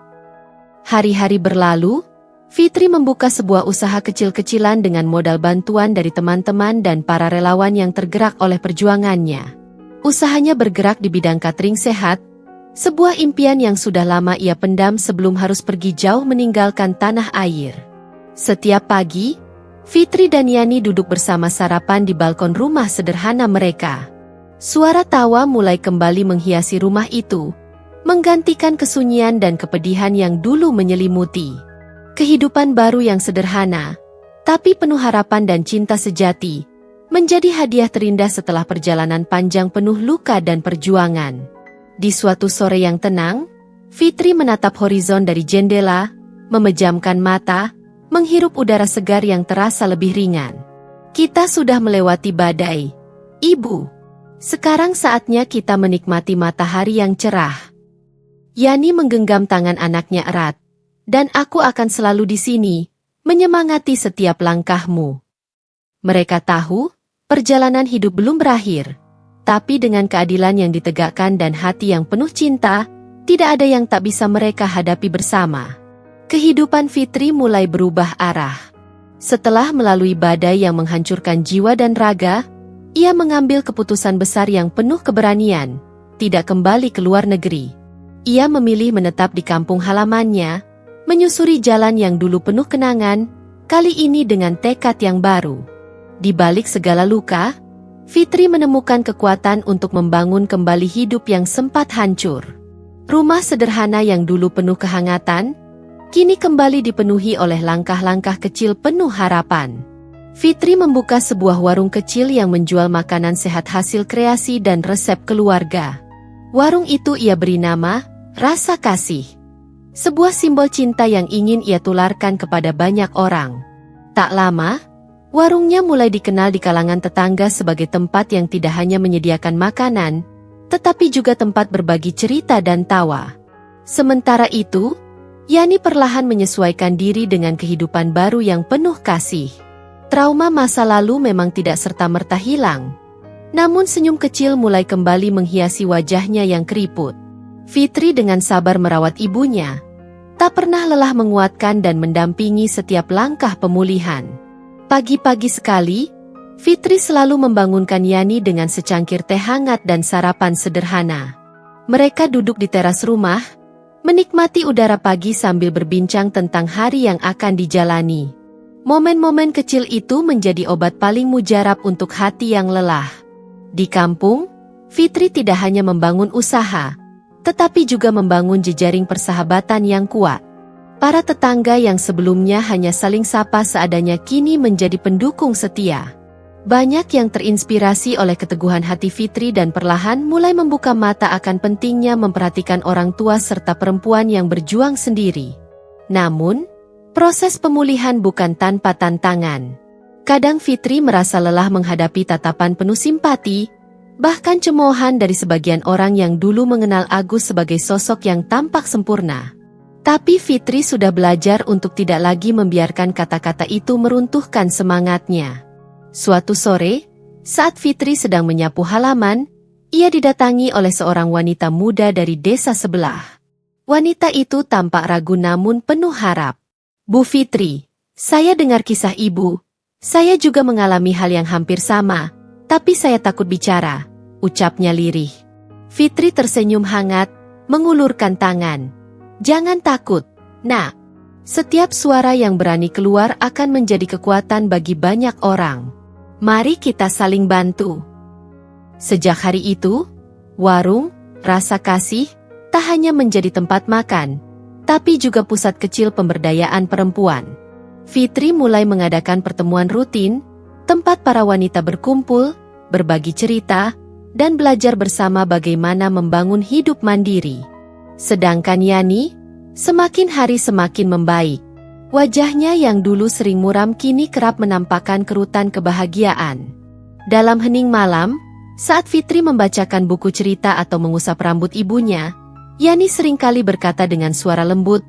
Hari-hari berlalu, Fitri membuka sebuah usaha kecil-kecilan dengan modal bantuan dari teman-teman dan para relawan yang tergerak oleh perjuangannya. Usahanya bergerak di bidang catering sehat, sebuah impian yang sudah lama ia pendam sebelum harus pergi jauh meninggalkan tanah air. Setiap pagi, Fitri dan Yani duduk bersama sarapan di balkon rumah sederhana mereka. Suara tawa mulai kembali menghiasi rumah itu, menggantikan kesunyian dan kepedihan yang dulu menyelimuti. Kehidupan baru yang sederhana, tapi penuh harapan dan cinta sejati, menjadi hadiah terindah setelah perjalanan panjang penuh luka dan perjuangan. Di suatu sore yang tenang, Fitri menatap horizon dari jendela, memejamkan mata, menghirup udara segar yang terasa lebih ringan. "Kita sudah melewati badai, Ibu. Sekarang saatnya kita menikmati matahari yang cerah." Yani menggenggam tangan anaknya erat. "Dan aku akan selalu di sini, menyemangati setiap langkahmu." Mereka tahu, perjalanan hidup belum berakhir. Tapi dengan keadilan yang ditegakkan dan hati yang penuh cinta, tidak ada yang tak bisa mereka hadapi bersama. Kehidupan Fitri mulai berubah arah. Setelah melalui badai yang menghancurkan jiwa dan raga, ia mengambil keputusan besar yang penuh keberanian, tidak kembali ke luar negeri. Ia memilih menetap di kampung halamannya, menyusuri jalan yang dulu penuh kenangan, kali ini dengan tekad yang baru. Di balik segala luka, Fitri menemukan kekuatan untuk membangun kembali hidup yang sempat hancur. Rumah sederhana yang dulu penuh kehangatan, kini kembali dipenuhi oleh langkah-langkah kecil penuh harapan. Fitri membuka sebuah warung kecil yang menjual makanan sehat hasil kreasi dan resep keluarga. Warung itu ia beri nama Rasa Kasih. Sebuah simbol cinta yang ingin ia tularkan kepada banyak orang. Tak lama, warungnya mulai dikenal di kalangan tetangga sebagai tempat yang tidak hanya menyediakan makanan, tetapi juga tempat berbagi cerita dan tawa. Sementara itu, Yani perlahan menyesuaikan diri dengan kehidupan baru yang penuh kasih. Trauma masa lalu memang tidak serta-merta hilang. Namun senyum kecil mulai kembali menghiasi wajahnya yang keriput. Fitri dengan sabar merawat ibunya, tak pernah lelah menguatkan dan mendampingi setiap langkah pemulihan. Pagi-pagi sekali, Fitri selalu membangunkan Yani dengan secangkir teh hangat dan sarapan sederhana. Mereka duduk di teras rumah, menikmati udara pagi sambil berbincang tentang hari yang akan dijalani. Momen-momen kecil itu menjadi obat paling mujarab untuk hati yang lelah. Di kampung, Fitri tidak hanya membangun usaha, tetapi juga membangun jejaring persahabatan yang kuat. Para tetangga yang sebelumnya hanya saling sapa seadanya kini menjadi pendukung setia. Banyak yang terinspirasi oleh keteguhan hati Fitri dan perlahan mulai membuka mata akan pentingnya memperhatikan orang tua serta perempuan yang berjuang sendiri. Namun, proses pemulihan bukan tanpa tantangan. Kadang Fitri merasa lelah menghadapi tatapan penuh simpati, bahkan cemoohan dari sebagian orang yang dulu mengenal Agus sebagai sosok yang tampak sempurna. Tapi Fitri sudah belajar untuk tidak lagi membiarkan kata-kata itu meruntuhkan semangatnya. Suatu sore, saat Fitri sedang menyapu halaman, ia didatangi oleh seorang wanita muda dari desa sebelah. Wanita itu tampak ragu namun penuh harap. Bu Fitri, saya dengar kisah ibu. Saya juga mengalami hal yang hampir sama, tapi saya takut bicara, ucapnya lirih. Fitri tersenyum hangat, mengulurkan tangan. Jangan takut, nak. Setiap suara yang berani keluar akan menjadi kekuatan bagi banyak orang. Mari kita saling bantu. Sejak hari itu, warung Rasa Kasih tak hanya menjadi tempat makan, tapi juga pusat kecil pemberdayaan perempuan. Fitri mulai mengadakan pertemuan rutin, tempat para wanita berkumpul, berbagi cerita, dan belajar bersama bagaimana membangun hidup mandiri. Sedangkan Yani, semakin hari semakin membaik. Wajahnya yang dulu sering muram kini kerap menampakkan kerutan kebahagiaan. Dalam hening malam, saat Fitri membacakan buku cerita atau mengusap rambut ibunya, Yani seringkali berkata dengan suara lembut,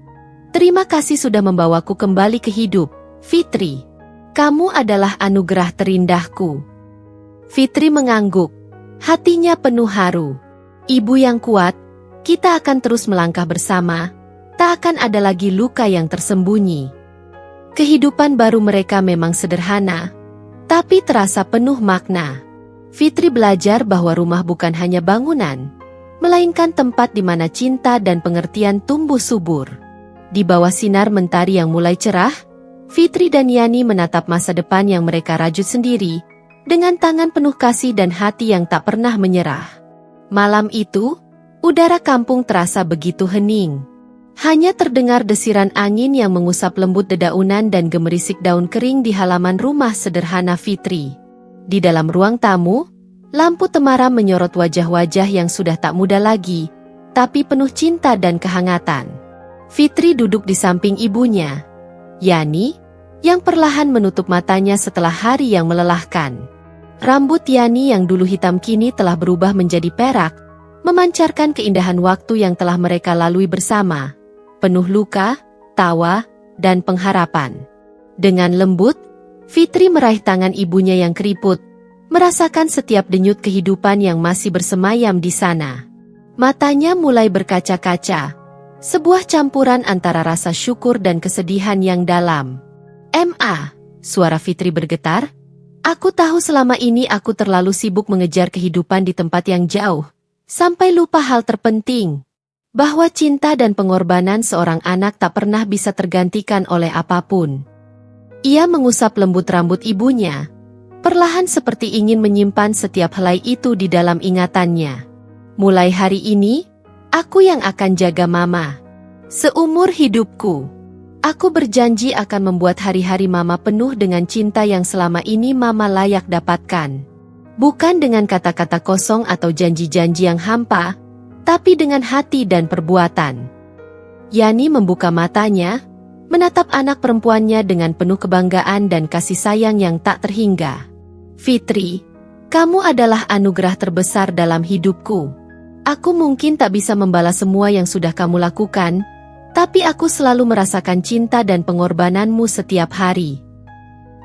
"Terima kasih sudah membawaku kembali ke hidup, Fitri. Kamu adalah anugerah terindahku." Fitri mengangguk, hatinya penuh haru. Ibu yang kuat, kita akan terus melangkah bersama. Tak akan ada lagi luka yang tersembunyi. Kehidupan baru mereka memang sederhana, tapi terasa penuh makna. Fitri belajar bahwa rumah bukan hanya bangunan, melainkan tempat di mana cinta dan pengertian tumbuh subur. Di bawah sinar mentari yang mulai cerah, Fitri dan Yani menatap masa depan yang mereka rajut sendiri, dengan tangan penuh kasih dan hati yang tak pernah menyerah. Malam itu, udara kampung terasa begitu hening. Hanya terdengar desiran angin yang mengusap lembut dedaunan dan gemerisik daun kering di halaman rumah sederhana Fitri. Di dalam ruang tamu, lampu temaram menyorot wajah-wajah yang sudah tak muda lagi, tapi penuh cinta dan kehangatan. Fitri duduk di samping ibunya, Yani, yang perlahan menutup matanya setelah hari yang melelahkan. Rambut Yani yang dulu hitam kini telah berubah menjadi perak, memancarkan keindahan waktu yang telah mereka lalui bersama. Penuh luka, tawa, dan pengharapan. Dengan lembut, Fitri meraih tangan ibunya yang keriput, merasakan setiap denyut kehidupan yang masih bersemayam di sana. Matanya mulai berkaca-kaca, sebuah campuran antara rasa syukur dan kesedihan yang dalam. Suara Fitri bergetar. Aku tahu selama ini aku terlalu sibuk mengejar kehidupan di tempat yang jauh, sampai lupa hal terpenting. Bahwa cinta dan pengorbanan seorang anak tak pernah bisa tergantikan oleh apapun. Ia mengusap lembut rambut ibunya, perlahan seperti ingin menyimpan setiap helai itu di dalam ingatannya. Mulai hari ini, aku yang akan jaga Mama. Seumur hidupku, aku berjanji akan membuat hari-hari Mama penuh dengan cinta yang selama ini Mama layak dapatkan. Bukan dengan kata-kata kosong atau janji-janji yang hampa, tapi dengan hati dan perbuatan. Yani membuka matanya, menatap anak perempuannya dengan penuh kebanggaan dan kasih sayang yang tak terhingga. Fitri, kamu adalah anugerah terbesar dalam hidupku. Aku mungkin tak bisa membalas semua yang sudah kamu lakukan, tapi aku selalu merasakan cinta dan pengorbananmu setiap hari.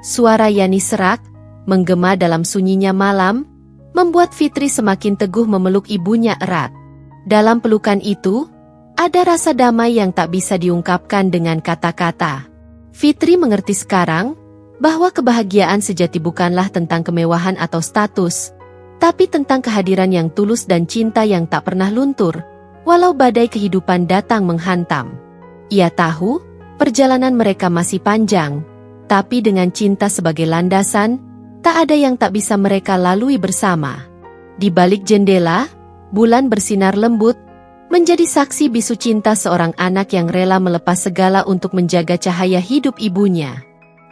Suara Yani serak, menggema dalam sunyinya malam, membuat Fitri semakin teguh memeluk ibunya erat. Dalam pelukan itu, ada rasa damai yang tak bisa diungkapkan dengan kata-kata. Fitri mengerti sekarang, bahwa kebahagiaan sejati bukanlah tentang kemewahan atau status, tapi tentang kehadiran yang tulus dan cinta yang tak pernah luntur, walau badai kehidupan datang menghantam. Ia tahu, perjalanan mereka masih panjang, tapi dengan cinta sebagai landasan, tak ada yang tak bisa mereka lalui bersama. Di balik jendela, bulan bersinar lembut, menjadi saksi bisu cinta seorang anak yang rela melepas segala untuk menjaga cahaya hidup ibunya.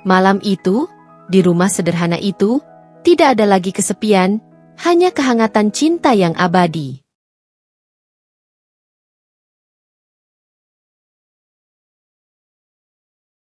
Malam itu, di rumah sederhana itu, tidak ada lagi kesepian, hanya kehangatan cinta yang abadi.